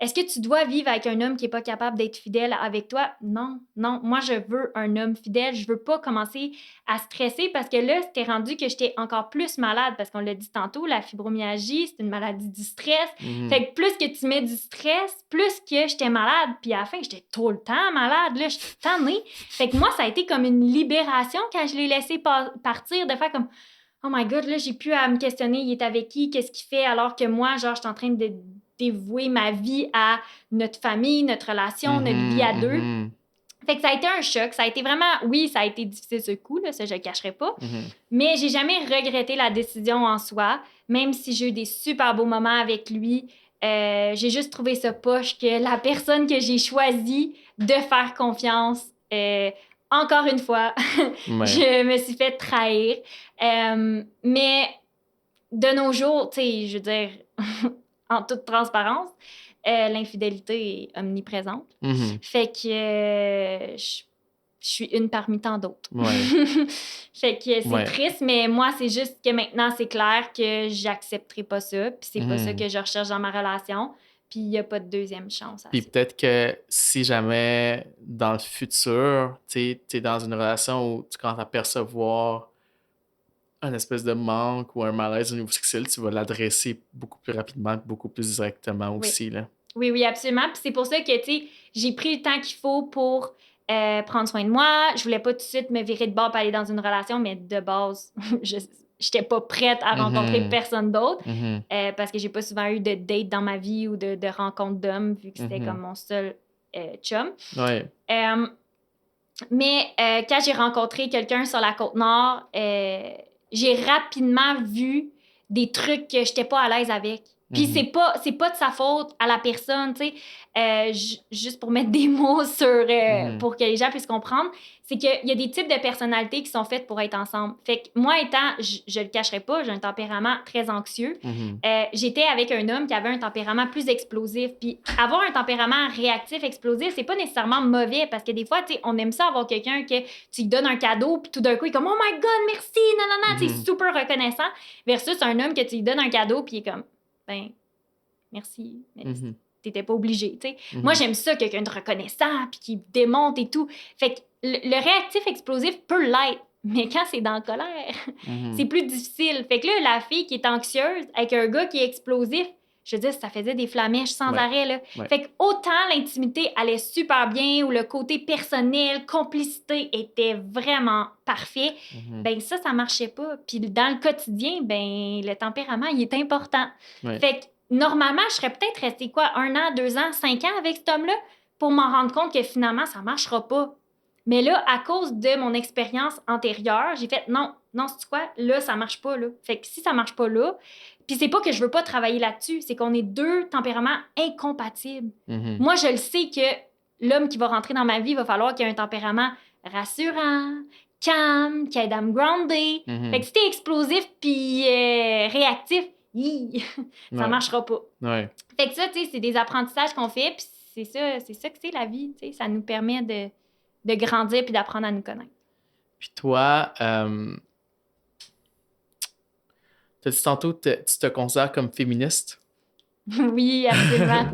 est-ce que tu dois vivre avec un homme qui n'est pas capable d'être fidèle avec toi? Non, non. Moi, je veux un homme fidèle. Je veux pas commencer à stresser parce que là, c'était rendu que j'étais encore plus malade parce qu'on l'a dit tantôt, la fibromyalgie, c'est une maladie du stress. Fait que plus que tu mets du stress, plus que j'étais malade. Puis à la fin, j'étais tout le temps malade. Là, j'étais tannée. Fait que moi, ça a été comme une libération quand je l'ai laissé partir, de faire comme... Oh my God, là, j'ai plus à me questionner, il est avec qui, qu'est-ce qu'il fait, alors que moi, genre, je suis en train de dévouer ma vie à notre famille, notre relation, notre vie à deux. Fait que ça a été un choc. Ça a été vraiment... Oui, ça a été difficile ce coup, là, ça, je le cacherai pas. Mais j'ai jamais regretté la décision en soi, même si j'ai eu des super beaux moments avec lui. J'ai juste trouvé ça poche que la personne que j'ai choisie de faire confiance... encore une fois, je me suis fait trahir. Mais de nos jours, tu sais, je veux dire, en toute transparence, l'infidélité est omniprésente. Fait que je suis une parmi tant d'autres. Fait que c'est triste, mais moi, c'est juste que maintenant, c'est clair que j'accepterai pas ça. Puis c'est pas ça que je recherche dans ma relation. Puis il n'y a pas de deuxième chance. Puis peut-être que si jamais, dans le futur, tu es dans une relation où tu commences à percevoir un espèce de manque ou un malaise au niveau sexuel, tu vas l'adresser beaucoup plus rapidement, beaucoup plus directement aussi. Là. Oui, absolument. Puis c'est pour ça que, tu sais, j'ai pris le temps qu'il faut pour prendre soin de moi. Je voulais pas tout de suite me virer de bord pour aller dans une relation, mais de base, j'étais pas prête à rencontrer personne d'autre parce que j'ai pas souvent eu de date dans ma vie ou de rencontre d'hommes vu que c'était comme mon seul chum. Mais quand j'ai rencontré quelqu'un sur la Côte-Nord, j'ai rapidement vu des trucs que j'étais pas à l'aise avec. Puis c'est pas de sa faute à la personne, tu sais. Juste pour mettre des mots sur... pour que les gens puissent comprendre, c'est qu'il y a des types de personnalités qui sont faites pour être ensemble. Fait que moi, étant... Je le cacherai pas, j'ai un tempérament très anxieux. J'étais avec un homme qui avait un tempérament plus explosif. Puis avoir un tempérament réactif, explosif, c'est pas nécessairement mauvais parce que des fois, tu sais, on aime ça avoir quelqu'un que tu lui donnes un cadeau puis tout d'un coup, il est comme « Oh my God, merci! » Non. Tu sais, super reconnaissant. Versus un homme que tu lui donnes un cadeau puis il est comme... Ben, merci, mais t'étais pas obligé, tu sais. Moi, j'aime ça, quelqu'un de reconnaissant, puis qui démonte et tout. Fait que le réactif explosif peut l'être, mais quand c'est dans la colère, c'est plus difficile. Fait que là, la fille qui est anxieuse avec un gars qui est explosif, je veux dire, ça faisait des flamèches sans arrêt, là. Fait que autant l'intimité allait super bien, ou le côté personnel, complicité était vraiment parfait, ben ça marchait pas. Puis dans le quotidien, ben le tempérament, il est important. Fait que normalement, je serais peut-être restée 1 an, 2 ans, 5 ans avec cet homme-là pour m'en rendre compte que finalement, ça marchera pas. Mais là, à cause de mon expérience antérieure, j'ai fait non, c'est quoi? Là, ça marche pas, là. Fait que si ça marche pas là, puis c'est pas que je veux pas travailler là-dessus, c'est qu'on est 2 tempéraments incompatibles. Moi, je le sais que l'homme qui va rentrer dans ma vie, il va falloir qu'il ait un tempérament rassurant, calme, qui aide à me grounder. Fait que si t'es explosif puis réactif, ça marchera pas. Fait que ça, tu sais, c'est des apprentissages qu'on fait, puis c'est ça que c'est la vie, tu sais. Ça nous permet de grandir puis d'apprendre à nous connaître. Puis toi, t'as dit tantôt tu te considères comme féministe? Oui, absolument.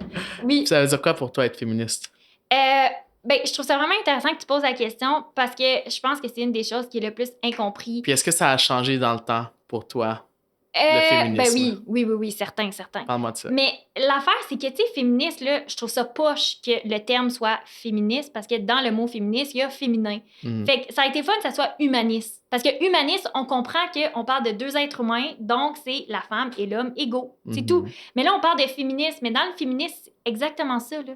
Oui. Ça veut dire quoi pour toi être féministe? Ben, je trouve ça vraiment intéressant que tu poses la question parce que je pense que c'est une des choses qui est le plus incompris. Puis est-ce que ça a changé dans le temps pour toi? Le féminisme. Ben oui, certain. Parle-moi de ça. Mais l'affaire, c'est que, tu sais, féministe, là, je trouve ça poche que le terme soit féministe parce que dans le mot féministe, il y a féminin. Fait que ça a été fun que ça soit humaniste. Parce que humaniste, on comprend qu'on parle de 2 êtres humains, donc c'est la femme et l'homme égaux. C'est tout. Mais là, on parle de féminisme. Mais dans le féminisme, c'est exactement ça, là.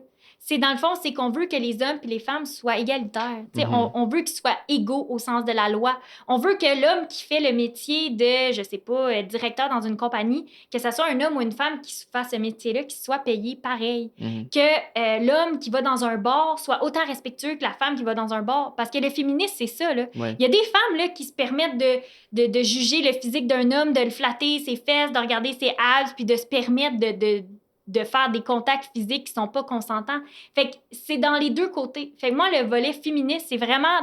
c'est dans le fond, c'est qu'on veut que les hommes et les femmes soient égalitaires. Mhm. On veut qu'ils soient égaux au sens de la loi. On veut que l'homme qui fait le métier de, je sais pas, directeur dans une compagnie, que ce soit un homme ou une femme qui fasse ce métier-là, qu'il soit payé pareil. Mhm. Que l'homme qui va dans un bar soit autant respectueux que la femme qui va dans un bar. Parce que le féminisme, c'est ça. Là. Ouais. Il y a des femmes là, qui se permettent de juger le physique d'un homme, de le flatter, ses fesses, de regarder ses abs, puis de se permettre de faire des contacts physiques qui sont pas consentants. Fait que c'est dans les deux côtés. Fait que moi, le volet féministe, c'est vraiment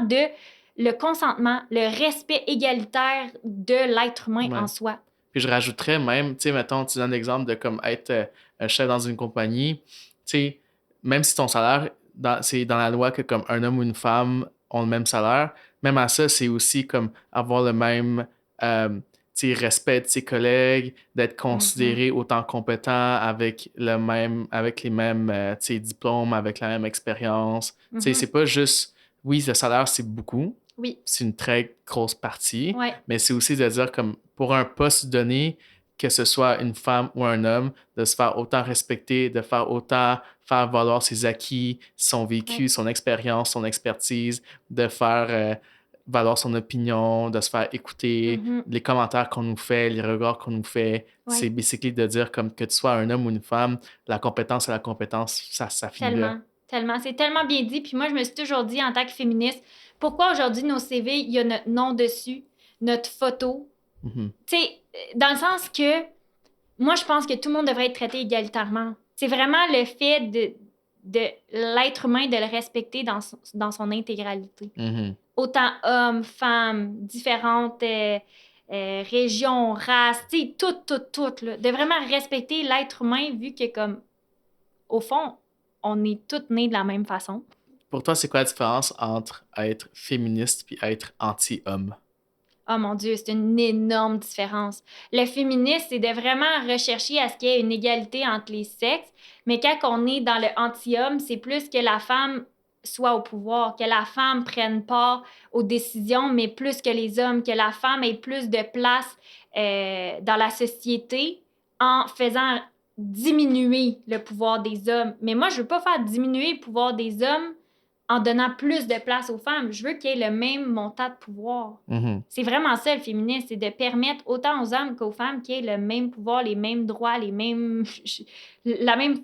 le consentement, le respect égalitaire de l'être humain Ouais. en soi. Puis je rajouterais même, tu sais, mettons, tu donnes l'exemple de comme être un chef dans une compagnie, tu sais, même si ton salaire, c'est dans la loi que comme un homme ou une femme ont le même salaire, même à ça, c'est aussi comme avoir le même tu sais, respect de ses collègues, d'être considéré autant compétent avec les mêmes tu sais, diplômes, avec la même expérience. Tu sais, c'est pas juste, oui, le salaire, c'est beaucoup, Oui. c'est une très grosse partie, Ouais. mais c'est aussi de dire comme pour un poste donné, que ce soit une femme ou un homme, de se faire autant respecter, de faire autant faire valoir ses acquis, son vécu, Ouais. son expérience, son expertise, de faire valoir son opinion, de se faire écouter, les commentaires qu'on nous fait, les regards qu'on nous fait. Ouais. C'est basically de dire comme que tu sois un homme ou une femme, la compétence c'est la compétence, ça finit là. Tellement. C'est tellement bien dit. Puis moi, je me suis toujours dit, en tant que féministe, pourquoi aujourd'hui, nos CV, il y a notre nom dessus, notre photo. Mhm. Tu sais, dans le sens que moi, je pense que tout le monde devrait être traité égalitairement. C'est vraiment le fait de l'être humain, de le respecter dans son intégralité. Mhm. Autant hommes, femmes, différentes régions, races, tu sais, tout, là. De vraiment respecter l'être humain, vu que, comme, au fond, on est toutes nées de la même façon. Pour toi, c'est quoi la différence entre être féministe puis être anti-homme? Oh mon Dieu, c'est une énorme différence. Le féminisme, c'est de vraiment rechercher à ce qu'il y ait une égalité entre les sexes, mais quand on est dans le anti-homme, c'est plus que la femme soit au pouvoir, que la femme prenne part aux décisions, mais plus que les hommes, que la femme ait plus de place dans la société en faisant diminuer le pouvoir des hommes. Mais moi, je veux pas faire diminuer le pouvoir des hommes en donnant plus de place aux femmes. Je veux qu'il y ait le même montant de pouvoir. Mhm. C'est vraiment ça, le féminisme, c'est de permettre autant aux hommes qu'aux femmes qu'il y ait le même pouvoir, les mêmes droits, la même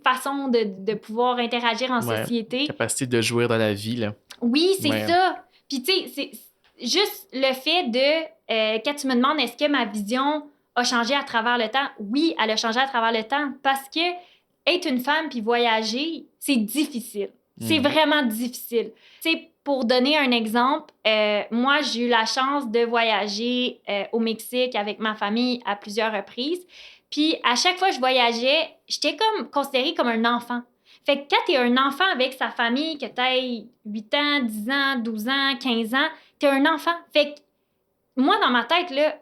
façon de pouvoir interagir en Ouais. société. Capacité de jouir dans la vie, là. Oui, c'est Ouais. ça. Puis, tu sais, c'est juste le fait de... quand tu me demandes est-ce que ma vision a changé à travers le temps, oui, elle a changé à travers le temps parce que être une femme puis voyager, c'est difficile. C'est vraiment difficile. Tu sais, pour donner un exemple, moi, j'ai eu la chance de voyager au Mexique avec ma famille à plusieurs reprises. Puis, à chaque fois que je voyageais, j'étais comme considérée comme un enfant. Fait que quand t'es un enfant avec sa famille, que t'aies 8 ans, 10 ans, 12 ans, 15 ans, t'es un enfant. Fait que moi, dans ma tête, là,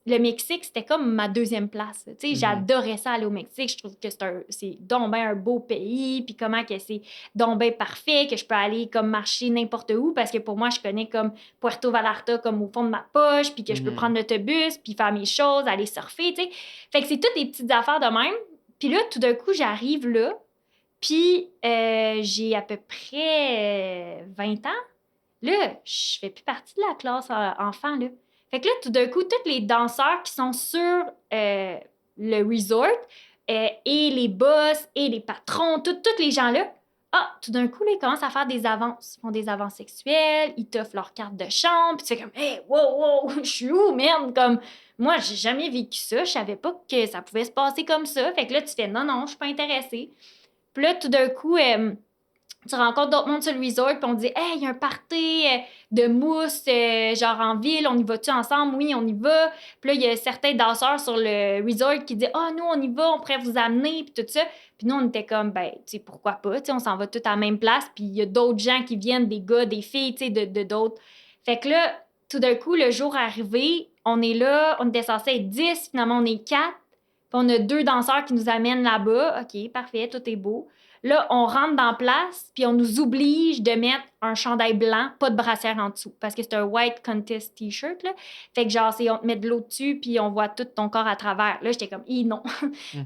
le Mexique, c'était comme ma deuxième place. Tu sais, j'adorais ça aller au Mexique. Je trouve que c'est donc ben un beau pays, puis comment que c'est donc ben parfait, que je peux aller comme marcher n'importe où, parce que pour moi, je connais comme Puerto Vallarta comme au fond de ma poche, puis que je peux prendre l'autobus, puis faire mes choses, aller surfer, tu sais. Fait que c'est toutes des petites affaires de même. Puis là, tout d'un coup, j'arrive là, puis j'ai à peu près 20 ans. Là, je fais plus partie de la classe enfant, là. Fait que là, tout d'un coup, tous les danseurs qui sont sur le resort et les boss et les patrons, tous les gens-là, tout d'un coup, là, ils commencent à faire des avances. Ils font des avances sexuelles, ils t'offrent leur carte de chambre, puis tu fais comme « Hey, wow, je suis où, merde? » Comme, moi, j'ai jamais vécu ça, je savais pas que ça pouvait se passer comme ça. Fait que là, tu fais « Non, je suis pas intéressée. » Puis là, tout d'un coup... tu rencontres d'autres mondes sur le resort, puis on dit « Hey, il y a un party de mousse, genre en ville, on y va-tu ensemble? » Oui, on y va. Puis là, il y a certains danseurs sur le resort qui disent « Ah, nous, on y va, on pourrait vous amener, puis tout ça. » Puis nous, on était comme « Ben, tu sais, pourquoi pas? Tu sais, on s'en va tous à la même place. » Puis il y a d'autres gens qui viennent, des gars, des filles, tu sais, de d'autres. Fait que là, tout d'un coup, le jour arrivé, on est là, on était censé être 10, finalement, on est 4. Puis on a 2 danseurs qui nous amènent là-bas. OK, parfait, tout est beau. Là, on rentre dans place, puis on nous oblige de mettre un chandail blanc, pas de brassière en dessous, parce que c'est un white contest t-shirt, là. Fait que genre, on te met de l'eau dessus, puis on voit tout ton corps à travers. Là, j'étais comme, non.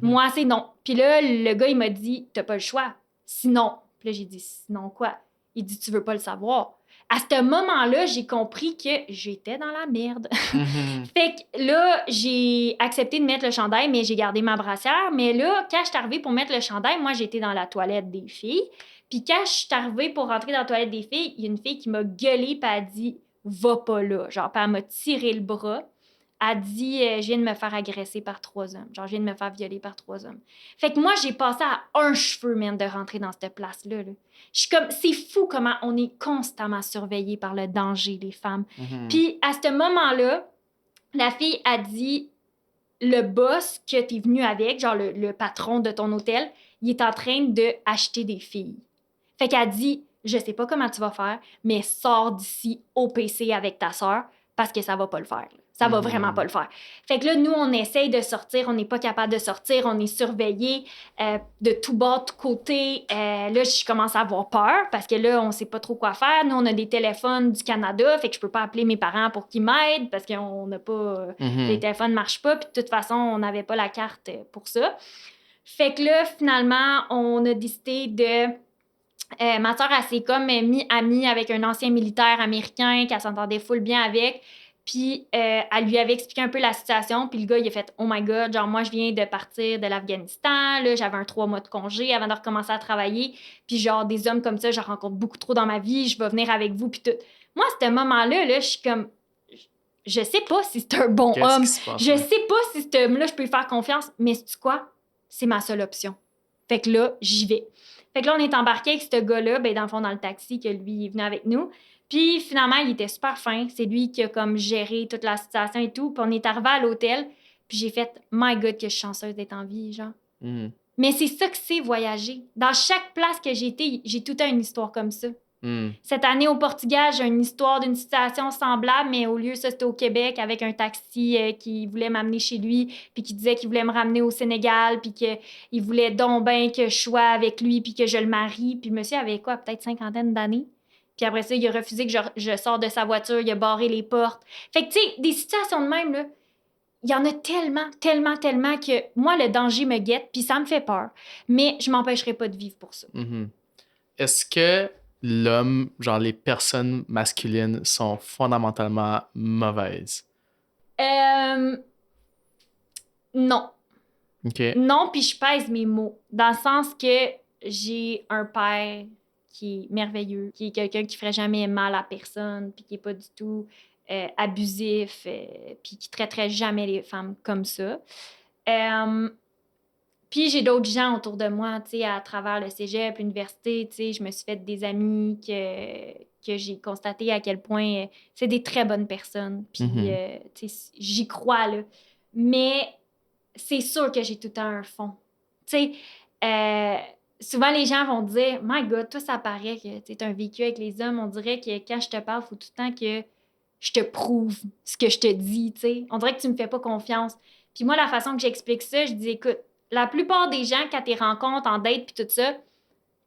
Moi, c'est non. Puis là, le gars, il m'a dit, t'as pas le choix. Sinon, Puis là, j'ai dit, sinon quoi? Il dit, tu veux pas le savoir. À ce moment-là, j'ai compris que j'étais dans la merde. Fait que là, j'ai accepté de mettre le chandail, mais j'ai gardé ma brassière. Mais là, quand je suis arrivée pour mettre le chandail, moi, j'étais dans la toilette des filles. Puis quand je suis arrivée pour rentrer dans la toilette des filles, il y a une fille qui m'a gueulé puis elle a dit « Va pas là ». Genre, puis elle m'a tiré le bras. Elle a dit « Je viens de me faire agresser par 3 hommes. » Genre, je viens de me faire violer par 3 hommes. Fait que moi, j'ai passé à un cheveu, même, de rentrer dans cette place-là. Là. Je suis comme... C'est fou comment on est constamment surveillé par le danger, les femmes. Puis à ce moment-là, la fille a dit le boss que t'es venu avec, genre le patron de ton hôtel, il est en train d'acheter des filles. Fait qu'elle dit, je sais pas comment tu vas faire, mais sors d'ici au PC avec ta sœur parce que ça va pas le faire. Ça va vraiment pas le faire. Fait que là, nous, on essaye de sortir, on n'est pas capable de sortir, on est surveillés de tout bas, de tout côté. Là, je commence à avoir peur parce que là, on sait pas trop quoi faire. Nous, on a des téléphones du Canada, fait que je peux pas appeler mes parents pour qu'ils m'aident parce qu'on n'a pas... les téléphones marchent pas, puis de toute façon, on n'avait pas la carte pour ça. Fait que là, finalement, on a décidé de... ma soeur, elle s'est comme mis amie avec un ancien militaire américain qu'elle s'entendait full bien avec. Puis, elle lui avait expliqué un peu la situation. Puis le gars, il a fait « Oh my God, genre moi, je viens de partir de l'Afghanistan. Là, j'avais un 3 mois de congé avant de recommencer à travailler. Puis genre, des hommes comme ça, j'en rencontre beaucoup trop dans ma vie. Je vais venir avec vous. » Puis tout. Moi, à ce moment-là, là, je suis comme... Je sais pas si c'est un bon homme. Je sais pas si cet homme-là, je peux lui faire confiance. Mais sais-tu quoi? C'est ma seule option. Fait que là, j'y vais. Fait que là, on est embarqué avec ce gars-là, ben, dans le fond, dans le taxi, que lui, il est venu avec nous. Puis finalement, il était super fin. C'est lui qui a comme géré toute la situation et tout. Puis on est arrivé à l'hôtel. Puis j'ai fait « My God, que je suis chanceuse d'être en vie, genre. Mais c'est ça que c'est voyager. Dans chaque place que j'ai été, j'ai tout le temps une histoire comme ça. Cette année au Portugal, j'ai une histoire d'une situation semblable, mais au lieu, ça, c'était au Québec avec un taxi qui voulait m'amener chez lui, puis qui disait qu'il voulait me ramener au Sénégal, puis qu'il voulait donc bien que je sois avec lui, puis que je le marie. Puis le monsieur avait quoi, peut-être 50 d'années? Puis après ça, il a refusé que je sorte de sa voiture, il a barré les portes. Fait que, tu sais, des situations de même, là, il y en a tellement, tellement, tellement que moi, le danger me guette, puis ça me fait peur. Mais je m'empêcherai pas de vivre pour ça. Est-ce que l'homme, genre les personnes masculines, sont fondamentalement mauvaises? Non. Okay. Non, puis je pèse mes mots. Dans le sens que j'ai un père qui est merveilleux, qui est quelqu'un qui ferait jamais mal à personne, puis qui est pas du tout abusif, puis qui traiterait jamais les femmes comme ça. Puis j'ai d'autres gens autour de moi, tu sais, à travers le cégep, l'université, tu sais, je me suis fait des amis que j'ai constaté à quel point c'est des très bonnes personnes. Puis, tu sais, j'y crois, là. Mais c'est sûr que j'ai tout le temps un fond. Tu sais, souvent les gens vont dire « My God, toi, ça paraît que tu es un vécu avec les hommes. On dirait que quand je te parle, il faut tout le temps que je te prouve ce que je te dis, tu sais. On dirait que tu me fais pas confiance. » Puis moi, la façon que j'explique ça, je dis « Écoute, la plupart des gens, quand tu les rencontres en date puis tout ça,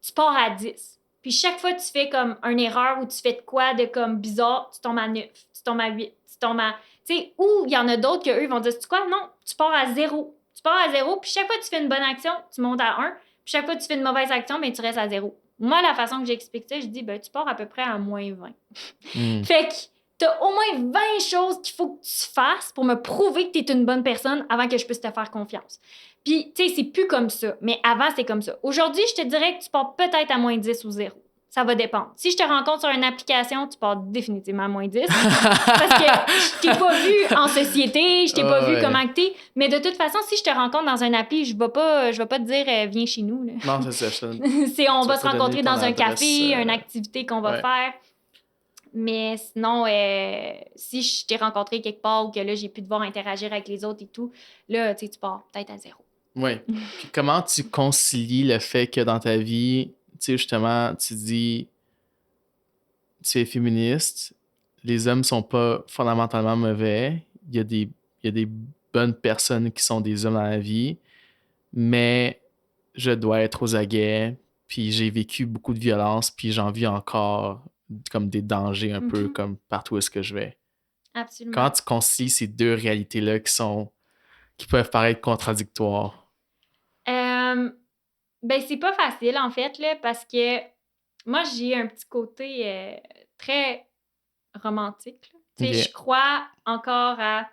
tu pars à 10. Puis chaque fois, tu fais comme une erreur ou tu fais de quoi de comme bizarre, tu tombes à 9, tu tombes à 8, tu tombes à... Tu sais, ou il y en a d'autres qu'eux vont dire, tu sais quoi? Non, tu pars à 0. Tu pars à 0, puis chaque fois que tu fais une bonne action, tu montes à 1. Puis chaque fois que tu fais une mauvaise action, ben, tu restes à 0. Moi, la façon que j'explique ça, je dis, ben, tu pars à peu près à -20. Fait que t'as au moins 20 choses qu'il faut que tu fasses pour me prouver que t'es une bonne personne avant que je puisse te faire confiance. Puis, tu sais, c'est plus comme ça. Mais avant, c'est comme ça. Aujourd'hui, je te dirais que tu pars peut-être à -10 ou 0. Ça va dépendre. Si je te rencontre sur une application, tu pars définitivement à -10. Parce que je t'ai pas vu en société, je t'ai pas vu comment que t'es. Mais de toute façon, si je te rencontre dans un appli, je vais pas te dire viens chez nous. Là. Non, c'est ça. On va se rencontrer dans un café, une activité qu'on va faire. Mais sinon, si je t'ai rencontré quelque part ou que là, j'ai pu devoir interagir avec les autres et tout, là, tu pars peut-être à 0. Oui. Puis comment tu concilies le fait que dans ta vie, tu sais, justement, tu dis, tu es féministe, les hommes sont pas fondamentalement mauvais, il y a des bonnes personnes qui sont des hommes dans la vie, mais je dois être aux aguets, puis j'ai vécu beaucoup de violence, puis j'en vis encore comme des dangers un peu comme partout où est-ce que je vais. Absolument. Quand tu concilies ces deux réalités-là qui peuvent paraître contradictoires? Ben, c'est pas facile, en fait, là, parce que moi, j'ai un petit côté très romantique, là. Tu sais, je OK. crois encore à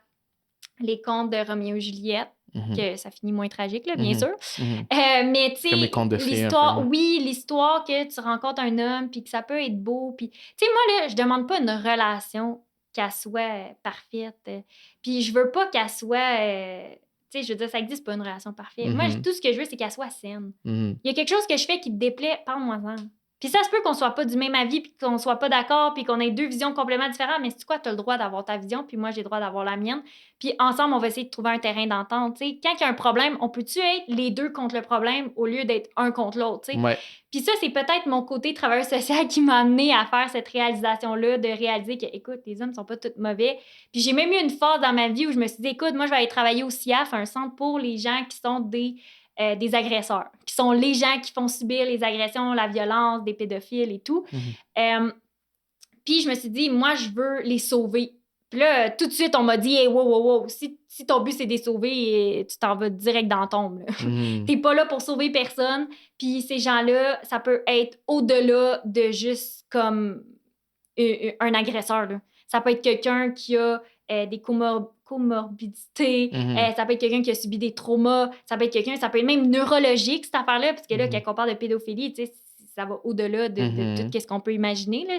les contes de Roméo et Juliette, Mhm. que ça finit moins tragique, là, bien Mhm. sûr. Mhm. Mais tu Comme les sais, contes de fées, un peu. l'histoire, oui, l'histoire que tu rencontres un homme, puis que ça peut être beau. Puis, tu sais, moi, là, je demande pas une relation qu'elle soit parfaite. Puis, je veux pas qu'elle soit. Tu sais, je veux dire, ça existe pas une relation parfaite. Moi, Mhm. tout ce que je veux, c'est qu'elle soit saine. Mhm. Il y a quelque chose que je fais qui te déplaît, parle-moi-en. Puis ça se peut qu'on soit pas du même avis, puis qu'on soit pas d'accord, puis qu'on ait deux visions complètement différentes, mais c'est quoi, t'as le droit d'avoir ta vision, puis moi, j'ai le droit d'avoir la mienne. Puis ensemble, on va essayer de trouver un terrain d'entente. Tu sais, quand il y a un problème, on peut-tu être les deux contre le problème au lieu d'être un contre l'autre, tu sais? Ouais. Puis ça, c'est peut-être mon côté travailleur social qui m'a amené à faire cette réalisation-là, de réaliser que, écoute, les hommes sont pas tous mauvais. Puis j'ai même eu une phase dans ma vie où je me suis dit, écoute, moi, je vais aller travailler au CIAF, un centre pour les gens qui sont des agresseurs, qui sont les gens qui font subir les agressions, la violence, des pédophiles et tout. Mhm. Puis je me suis dit, moi, je veux les sauver. Puis là, tout de suite, on m'a dit, hey, wow, wow, wow, si ton but, c'est de les sauver, tu t'en vas direct dans la tombe, là. Mhm. T'es pas là pour sauver personne. Puis ces gens-là, ça peut être au-delà de juste comme un agresseur, là. Ça peut être quelqu'un qui a des comorbidités, Mhm. ça peut être quelqu'un qui a subi des traumas, ça peut être même neurologique, cette affaire-là, parce que là, Mhm. quand on parle de pédophilie, tu sais, ça va au-delà de tout Mhm. ce qu'on peut imaginer, là.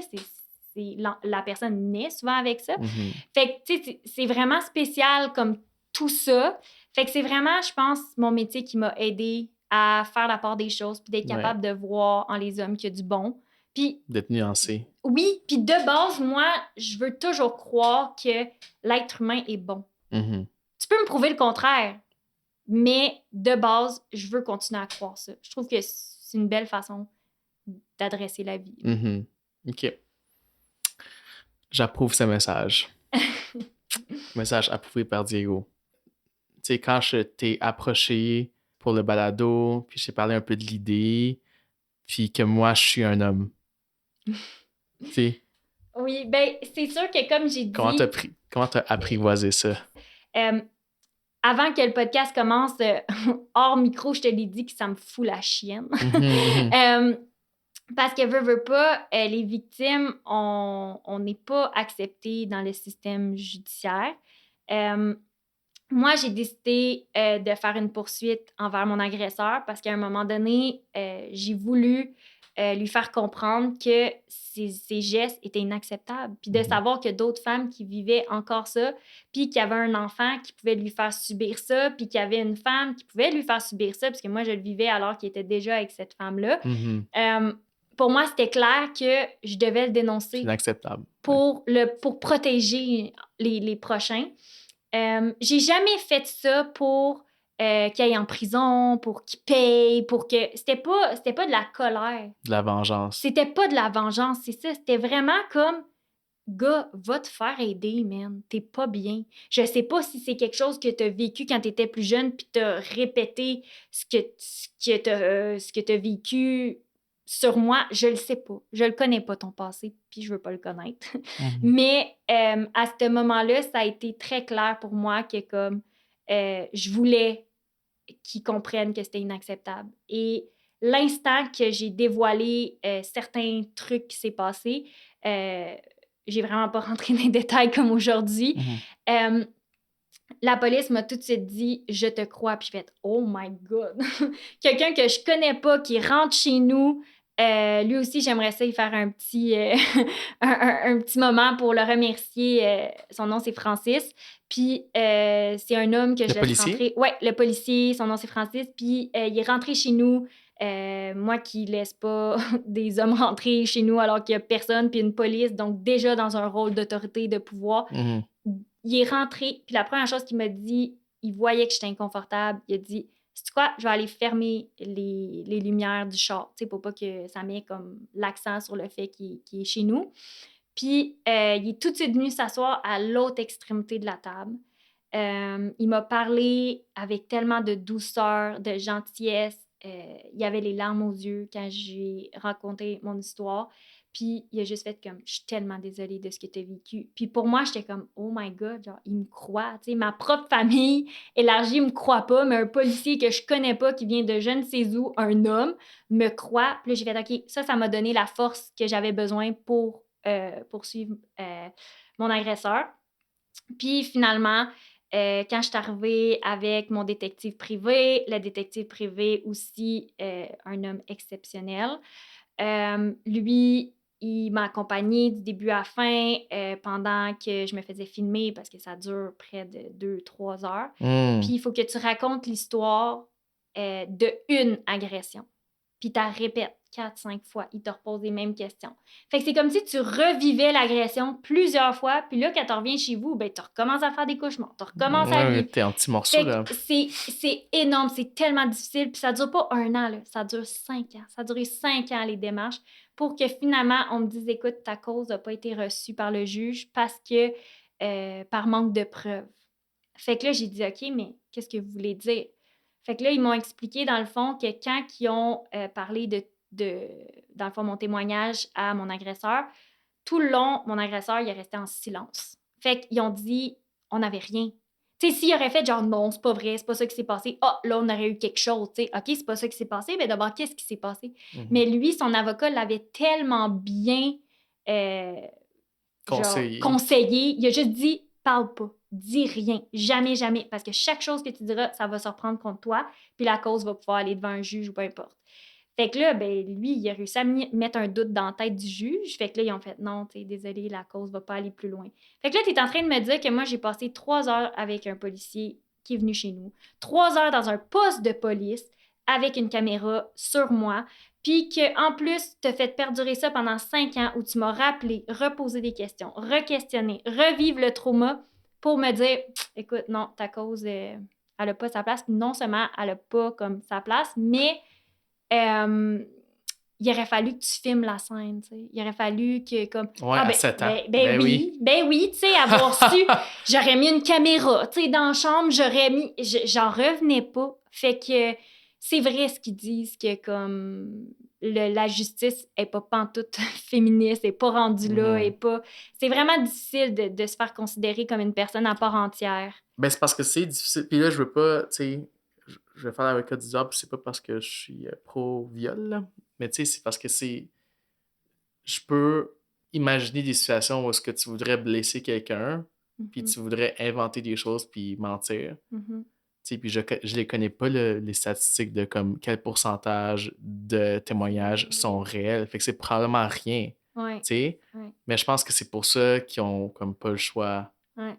La personne naît souvent avec ça. Mhm. Fait que, tu sais, c'est vraiment spécial comme tout ça. Fait que c'est vraiment, je pense, mon métier qui m'a aidé à faire la part des choses, puis d'être Ouais. capable de voir en les hommes qu'il y a du bon. Puis D'être nuancé. oui, puis de base, moi, je veux toujours croire que l'être humain est bon. Mhm. Tu peux me prouver le contraire, mais de base, je veux continuer à croire ça. Je trouve que c'est une belle façon d'adresser la vie. Mhm. OK. J'approuve ce message. Message approuvé par Diego. Tu sais, quand je t'ai approché pour le balado, puis j'ai parlé un peu de l'idée, puis que moi, je suis un homme. Tu sais, Oui, ben c'est sûr que comme j'ai dit, comment t'as apprivoisé ça? euh, avant que le podcast commence, hors micro, je te l'ai dit que ça me fout la chienne. Mhm. Parce que veut pas, les victimes, on n'est pas accepté dans le système judiciaire. Euh, Moi, j'ai décidé de faire une poursuite envers mon agresseur parce qu'à un moment donné, j'ai voulu lui faire comprendre que ses gestes étaient inacceptables. Puis de Mhm. savoir que d'autres femmes qui vivaient encore ça, puis qu'il y avait un enfant qui pouvait lui faire subir ça, puis qu'il y avait une femme qui pouvait lui faire subir ça, parce que moi, je le vivais alors qu'il était déjà avec cette femme-là. Mhm. Pour moi, c'était clair que je devais le C'est dénoncer inacceptable. Ouais. pour protéger les prochains. J'ai jamais fait ça pour qu'il aille en prison, pour qu'il paye, pour que... C'était pas de la colère. De la vengeance. C'était pas de la vengeance, c'est ça. C'était vraiment comme, gars, va te faire aider, man. T'es pas bien. Je sais pas si c'est quelque chose que t'as vécu quand t'étais plus jeune, puis t'as répété ce que t'as vécu sur moi. Je le sais pas. Je le connais pas, ton passé, puis je veux pas le connaître. Mhm. Mais à ce moment-là, ça a été très clair pour moi que comme je voulais qu'ils comprennent que c'était inacceptable. Et l'instant que j'ai dévoilé certains trucs qui s'est passé, j'ai vraiment pas rentré dans les détails comme aujourd'hui. Mhm. Euh, la police m'a tout de suite dit je te crois, puis je fais oh my god. Quelqu'un que je connais pas qui rentre chez nous, lui aussi j'aimerais ça y faire un petit un petit moment pour le remercier. Son nom c'est Francis, puis c'est un homme que Le je laisse policier? rentrer. Ouais, le policier, son nom c'est Francis, puis il est rentré chez nous. Moi qui laisse pas des hommes rentrer chez nous alors qu'il y a personne, puis une police, donc déjà dans un rôle d'autorité, de pouvoir. Mhm. Il est rentré, puis la première chose qu'il m'a dit, il voyait que j'étais inconfortable. Il a dit, sais-tu quoi, je vais aller fermer les lumières du char, tu sais, pour pas que ça mette comme l'accent sur le fait qu'il est chez nous. Puis il est tout de suite venu s'asseoir à l'autre extrémité de la table. Il m'a parlé avec tellement de douceur, de gentillesse. Il y avait les larmes aux yeux quand j'ai raconté mon histoire. Puis il a juste fait comme, je suis tellement désolée de ce que tu as vécu. Puis pour moi, j'étais comme, oh my God, genre, il me croit. Tu sais, ma propre famille élargie me croit pas, mais un policier que je connais pas, qui vient de je ne sais où, un homme, me croit. Puis là, j'ai fait, OK, ça m'a donné la force que j'avais besoin pour poursuivre mon agresseur. Puis finalement, quand je suis arrivée avec mon détective privé, le détective privé aussi, un homme exceptionnel, lui, il m'a accompagnée du début à la fin pendant que je me faisais filmer parce que ça dure près de 2-3 heures. Puis il faut que tu racontes l'histoire de une agression. Puis tu la répètes 4-5 fois. Il te repose les mêmes questions. Fait que c'est comme si tu revivais l'agression plusieurs fois. Puis là, quand tu reviens chez vous, ben, tu recommences à faire des cauchemars. Tu recommences à vivre. T'es en petits morceaux, Fait là. que c'est énorme. C'est tellement difficile. Puis ça dure pas 1 an, là. Ça dure 5 ans. Ça a duré 5 ans, les démarches, pour que finalement, on me dise, écoute, ta cause n'a pas été reçue par le juge parce que, par manque de preuves. Fait que là, j'ai dit, OK, mais qu'est-ce que vous voulez dire? Fait que là, ils m'ont expliqué, dans le fond, que quand ils ont parlé dans le fond, mon témoignage à mon agresseur, tout le long, mon agresseur, il est resté en silence. Fait qu'ils ont dit, on n'avait rien. Tu sais, s'il aurait fait genre, non, c'est pas vrai, c'est pas ça qui s'est passé. Ah, là, on aurait eu quelque chose, tu sais. OK, c'est pas ça qui s'est passé, mais d'abord, qu'est-ce qui s'est passé? Mais lui, son avocat l'avait tellement bien conseillé. Il a juste dit, parle pas, dis rien, jamais, jamais, parce que chaque chose que tu diras, ça va se reprendre contre toi, puis la cause va pouvoir aller devant un juge ou peu importe. Fait que là, ben, lui, il a réussi à mettre un doute dans la tête du juge. Fait que là, ils ont fait, non, tu sais, désolé, la cause va pas aller plus loin. Fait que là, tu es en train de me dire que moi, j'ai passé 3 heures avec un policier qui est venu chez nous, 3 heures dans un poste de police avec une caméra sur moi, puis qu'en plus, tu as fait perdurer ça pendant 5 ans où tu m'as rappelé, reposé des questions, re-questionné, revivre le trauma pour me dire, écoute, non, ta cause, elle n'a pas sa place. Non seulement elle n'a pas comme sa place, mais il aurait fallu que tu filmes la scène, tu sais. Il aurait fallu que, comme... Ouais, à 7 ans. Ben oui. Ben oui, tu sais, avoir su, j'aurais mis une caméra, tu sais, dans la chambre, j'aurais mis... J'en revenais pas. Fait que c'est vrai ce qu'ils disent, que comme la justice est pas pantoute féministe, est pas rendue là, est pas... C'est vraiment difficile de se faire considérer comme une personne à part entière. Ben, c'est parce que c'est difficile. Puis là, je veux pas, tu sais, je vais faire l'avocat du diable, c'est pas parce que je suis pro-viol, là. Mais tu sais, c'est parce que c'est... Je peux imaginer des situations où est-ce que tu voudrais blesser quelqu'un, puis tu voudrais inventer des choses puis mentir. Tu sais, puis je les connais pas, les statistiques de comme quel pourcentage de témoignages sont réels. Fait que c'est probablement rien. Ouais. Tu sais? Ouais. Mais je pense que c'est pour ça qu'ils ont comme pas le choix Ouais.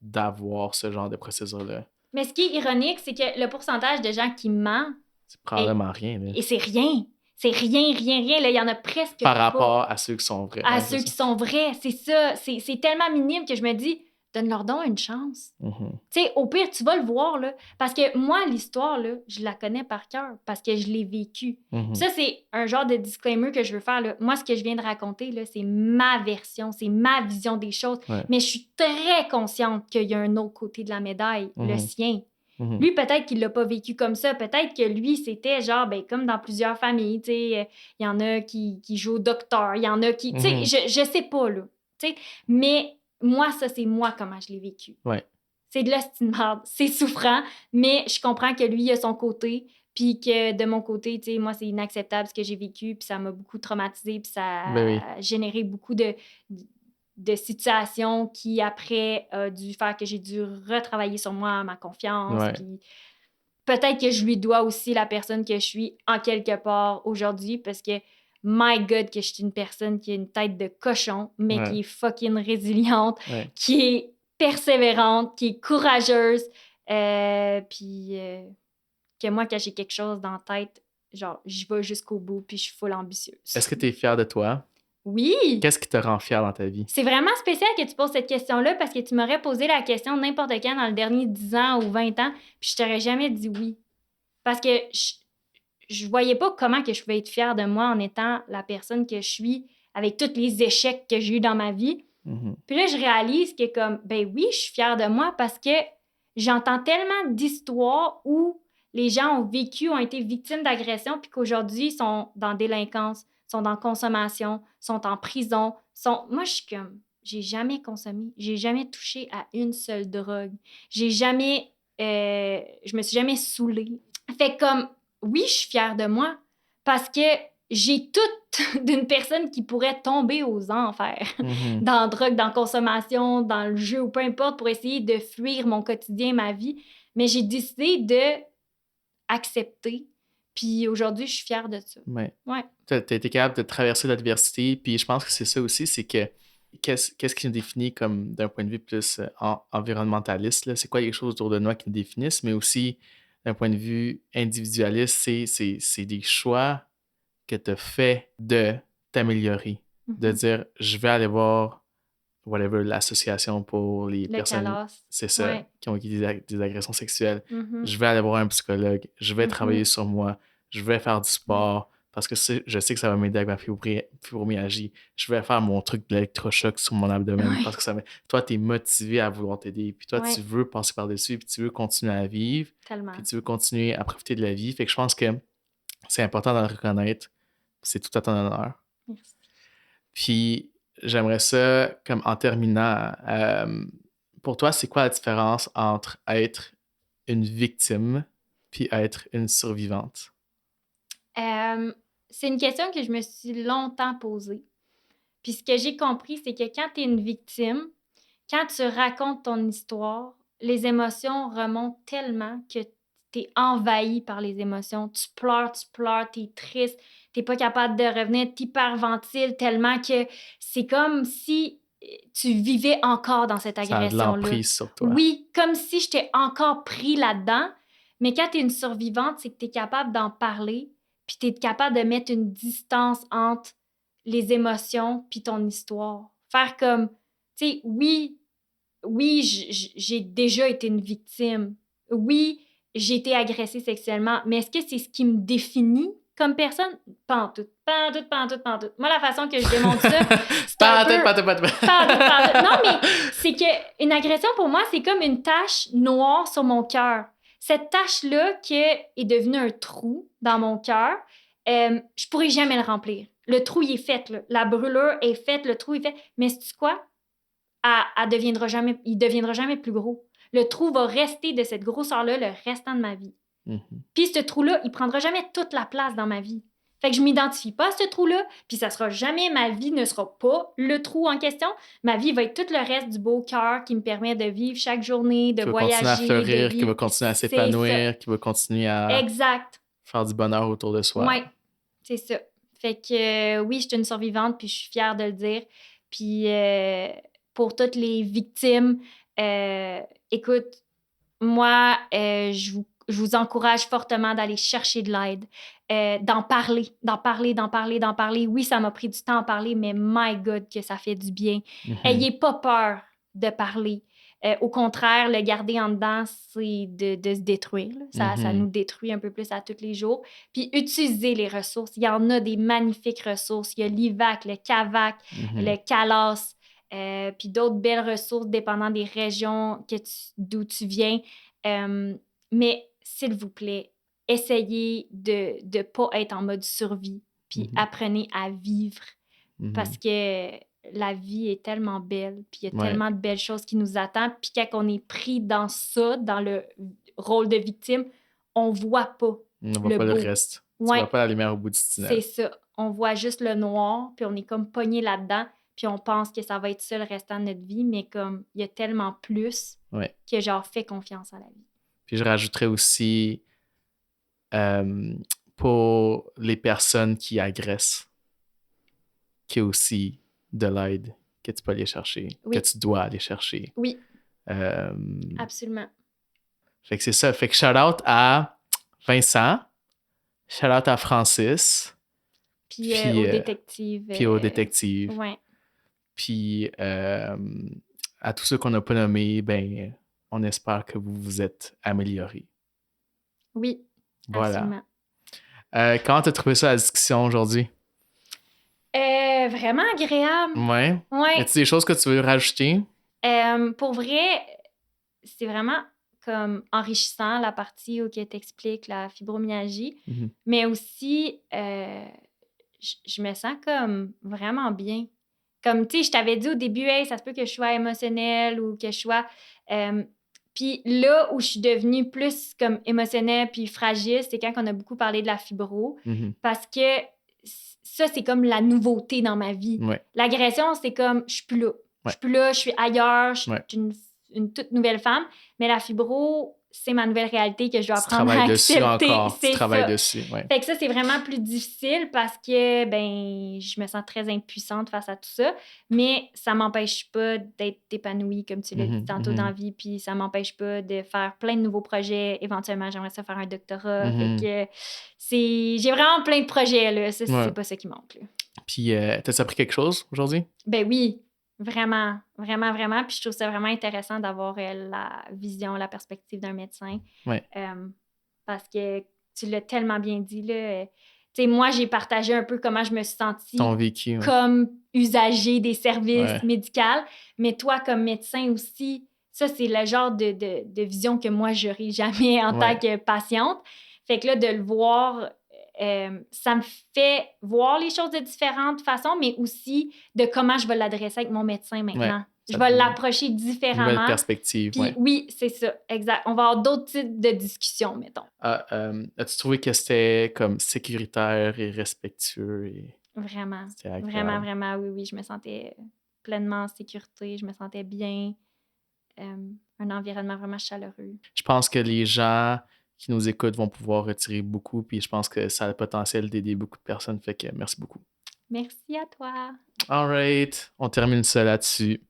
d'avoir ce genre de procédure-là. Mais ce qui est ironique, c'est que le pourcentage de gens qui mentent... C'est probablement rien. Là. Et c'est rien. C'est rien, rien, rien. Là, il y en a presque par pas. rapport à ceux qui sont vrais. À ceux qui sont vrais, c'est ça. C'est tellement minime que je me dis, donne-leur donc une chance. Tu sais, au pire, tu vas le voir, là. Parce que moi, l'histoire, là, je la connais par cœur parce que je l'ai vécue. Ça, c'est un genre de disclaimer que je veux faire, là. Moi, ce que je viens de raconter, là, c'est ma version, c'est ma vision des choses. Ouais. Mais je suis très consciente qu'il y a un autre côté de la médaille, le sien. Lui, peut-être qu'il l'a pas vécu comme ça. Peut-être que lui, c'était genre, ben, comme dans plusieurs familles, tu sais, il y en a qui jouent au docteur, il y en a qui... Tu sais, je sais pas, là. Tu sais, mais moi, ça, c'est moi comment je l'ai vécu. Ouais. C'est de l'hostie de merde. C'est souffrant, mais je comprends que lui, il a son côté, puis que de mon côté, tu sais, moi, c'est inacceptable ce que j'ai vécu, puis ça m'a beaucoup traumatisée, puis ça a généré beaucoup de situations qui, après, a dû faire que j'ai dû retravailler sur moi, ma confiance. Ouais. Puis peut-être que je lui dois aussi la personne que je suis en quelque part aujourd'hui, parce que, my God, que je suis une personne qui a une tête de cochon, mais qui est fucking résiliente, qui est persévérante, qui est courageuse, puis que moi, quand j'ai quelque chose dans la tête, genre, j'y vais jusqu'au bout, puis je suis full ambitieuse. Est-ce que tu es fière de toi? Oui! Qu'est-ce qui te rend fière dans ta vie? C'est vraiment spécial que tu poses cette question-là parce que tu m'aurais posé la question n'importe quand dans le dernier 10 ans ou 20 ans, puis je t'aurais jamais dit oui. Parce que je voyais pas comment que je pouvais être fière de moi en étant la personne que je suis avec tous les échecs que j'ai eu dans ma vie. Puis là, je réalise que comme, ben oui, je suis fière de moi parce que j'entends tellement d'histoires où les gens ont vécu, ont été victimes d'agressions, puis qu'aujourd'hui, ils sont dans délinquance, sont en consommation, sont en prison, Moi, je suis comme... J'ai jamais consommé, j'ai jamais touché à une seule drogue. J'ai jamais... je me suis jamais saoulée. Fait que comme... Oui, je suis fière de moi parce que j'ai tout d'une personne qui pourrait tomber aux enfers dans la drogue, dans la consommation, dans le jeu ou peu importe pour essayer de fuir mon quotidien, ma vie. Mais j'ai décidé de accepter. Puis aujourd'hui, je suis fière de ça. Ouais. Ouais. Tu as été capable de traverser l'adversité, puis je pense que c'est ça aussi, c'est que qu'est-ce qui nous définit comme d'un point de vue plus environnementaliste, là? C'est quoi les choses autour de nous qui nous définissent, mais aussi d'un point de vue individualiste, c'est des choix que tu as fait de t'améliorer, de dire je vais aller voir whatever l'association pour les personnes, CALAS. c'est ça, Ouais. qui ont eu des agressions sexuelles. Je vais aller voir un psychologue, je vais travailler sur moi, je vais faire du sport parce que je sais que ça va m'aider avec ma fibromyalgie. Je vais faire mon truc d'électrochoc sur mon abdomen parce que toi, tu es motivé à vouloir t'aider. Puis toi, tu veux passer par-dessus, puis tu veux continuer à vivre. Tellement. Puis tu veux continuer à profiter de la vie. Fait que je pense que c'est important de le reconnaître. C'est tout à ton honneur. Merci. Puis j'aimerais ça, comme en terminant, pour toi, c'est quoi la différence entre être une victime puis être une survivante? C'est une question que je me suis longtemps posée. Puis ce que j'ai compris, c'est que quand tu es une victime, quand tu racontes ton histoire, les émotions remontent tellement que tu es envahi par les émotions. Tu pleures, tu es triste, tu n'es pas capable de revenir, tu hyperventiles tellement que c'est comme si tu vivais encore dans cette agression-là. Ça a de l'emprise sur toi. Oui, comme si j'étais encore pris là-dedans. Mais quand tu es une survivante, c'est que tu es capable d'en parler, puis tu es capable de mettre une distance entre les émotions puis ton histoire. Faire comme, tu sais, oui, j'ai déjà été une victime. Oui, j'ai été agressée sexuellement, mais est-ce que c'est ce qui me définit comme personne? Pas en tout. Pas en tout, pas en tout, pas en tout. Moi, la façon que je démontre ça, c'est un peu... Pas en tout. Non, mais c'est qu'une agression, pour moi, c'est comme une tache noire sur mon cœur. Cette tache-là qui est devenue un trou dans mon cœur, je pourrais jamais le remplir. Le trou, il est fait. Là. La brûlure est faite, le trou est fait. Mais sais-tu quoi? Il deviendra jamais plus gros. Le trou va rester de cette grosseur-là le restant de ma vie. Puis ce trou-là, il prendra jamais toute la place dans ma vie. Fait que je m'identifie pas à ce trou-là, puis ça sera jamais, ma vie ne sera pas le trou en question. Ma vie va être tout le reste du beau cœur qui me permet de vivre chaque journée, de voyager, qui va continuer à fleurir, de qui va continuer à s'épanouir, qui va continuer à faire du bonheur autour de soi. Oui, c'est ça. Fait que oui, je suis une survivante, puis je suis fière de le dire. Puis pour toutes les victimes, écoute, moi, je vous encourage fortement d'aller chercher de l'aide, d'en parler. Oui, ça m'a pris du temps à parler, mais my God, que ça fait du bien. Ayez pas peur de parler. Au contraire, le garder en dedans, c'est de se détruire. Ça nous détruit un peu plus à tous les jours. Puis utiliser les ressources. Il y en a des magnifiques ressources. Il y a l'IVAC, le CAVAC, le CALAS, puis d'autres belles ressources dépendant des régions d'où tu viens. Mais s'il vous plaît, essayez de ne pas être en mode survie, puis apprenez à vivre parce que la vie est tellement belle, puis il y a tellement de belles choses qui nous attendent, puis quand on est pris dans ça, dans le rôle de victime, on voit pas le reste. Tu vois pas la lumière au bout du tunnel. C'est ça. On voit juste le noir, puis on est comme pogné là-dedans, puis on pense que ça va être ça le restant de notre vie, mais comme il y a tellement plus que genre, fais confiance à la vie. Puis je rajouterais aussi pour les personnes qui agressent, qu'il y a aussi de l'aide que tu peux aller chercher, que tu dois aller chercher. Oui. Absolument. Fait que c'est ça. Fait que shout-out à Vincent, shout-out à Francis. Puis aux détectives. Puis aux détectives. Ouais. Puis à tous ceux qu'on n'a pas nommés, ben, on espère que vous vous êtes améliorés. Oui, voilà. Absolument. Comment t'as trouvé ça, la discussion aujourd'hui? Vraiment agréable. Ouais. Y a-t-il des choses que tu veux rajouter? Pour vrai, c'est vraiment comme enrichissant la partie où tu expliques la fibromyalgie, mais aussi je me sens comme vraiment bien. Comme, tu sais, je t'avais dit au début, hey, ça se peut que je sois émotionnelle ou que je sois... puis là où je suis devenue plus comme émotionnelle puis fragile, c'est quand on a beaucoup parlé de la fibro. Parce que ça, c'est comme la nouveauté dans ma vie. Ouais. L'agression, c'est comme, je suis plus là. Je suis plus là, je suis ailleurs, je suis une toute nouvelle femme. Mais la fibro, c'est ma nouvelle réalité que je dois apprendre à accepter. Tu travailles dessus, ouais. Fait que ça, c'est vraiment plus difficile parce que, ben, je me sens très impuissante face à tout ça. Mais ça m'empêche pas d'être épanouie, comme tu l'as dit tantôt dans la vie. Puis ça m'empêche pas de faire plein de nouveaux projets. Éventuellement, j'aimerais ça faire un doctorat. Fait que j'ai vraiment plein de projets, là. Ça, c'est pas ça qui manque, là. Puis, t'as appris quelque chose aujourd'hui? Ben oui. Vraiment, vraiment, vraiment. Puis je trouve ça vraiment intéressant d'avoir la vision, la perspective d'un médecin. Ouais. Parce que tu l'as tellement bien dit, là. Tu sais, moi, j'ai partagé un peu comment je me suis sentie ton vécu, comme usagée des services médicaux. Mais toi, comme médecin aussi, ça, c'est le genre de vision que moi, j'aurais jamais en tant que patiente. Fait que là, de le voir... ça me fait voir les choses de différentes façons, mais aussi de comment je vais l'adresser avec mon médecin maintenant. Je vais l'approcher différemment. Nouvelle perspective, puis, oui, c'est ça, exact. On va avoir d'autres types de discussions, mettons. As-tu trouvé que c'était comme sécuritaire et respectueux? Vraiment, vraiment, vraiment, oui. Je me sentais pleinement en sécurité, je me sentais bien. Un environnement vraiment chaleureux. Je pense que les gens qui nous écoutent vont pouvoir retirer beaucoup, puis je pense que ça a le potentiel d'aider beaucoup de personnes, fait que merci beaucoup. Merci à toi. All right, on termine ça là-dessus.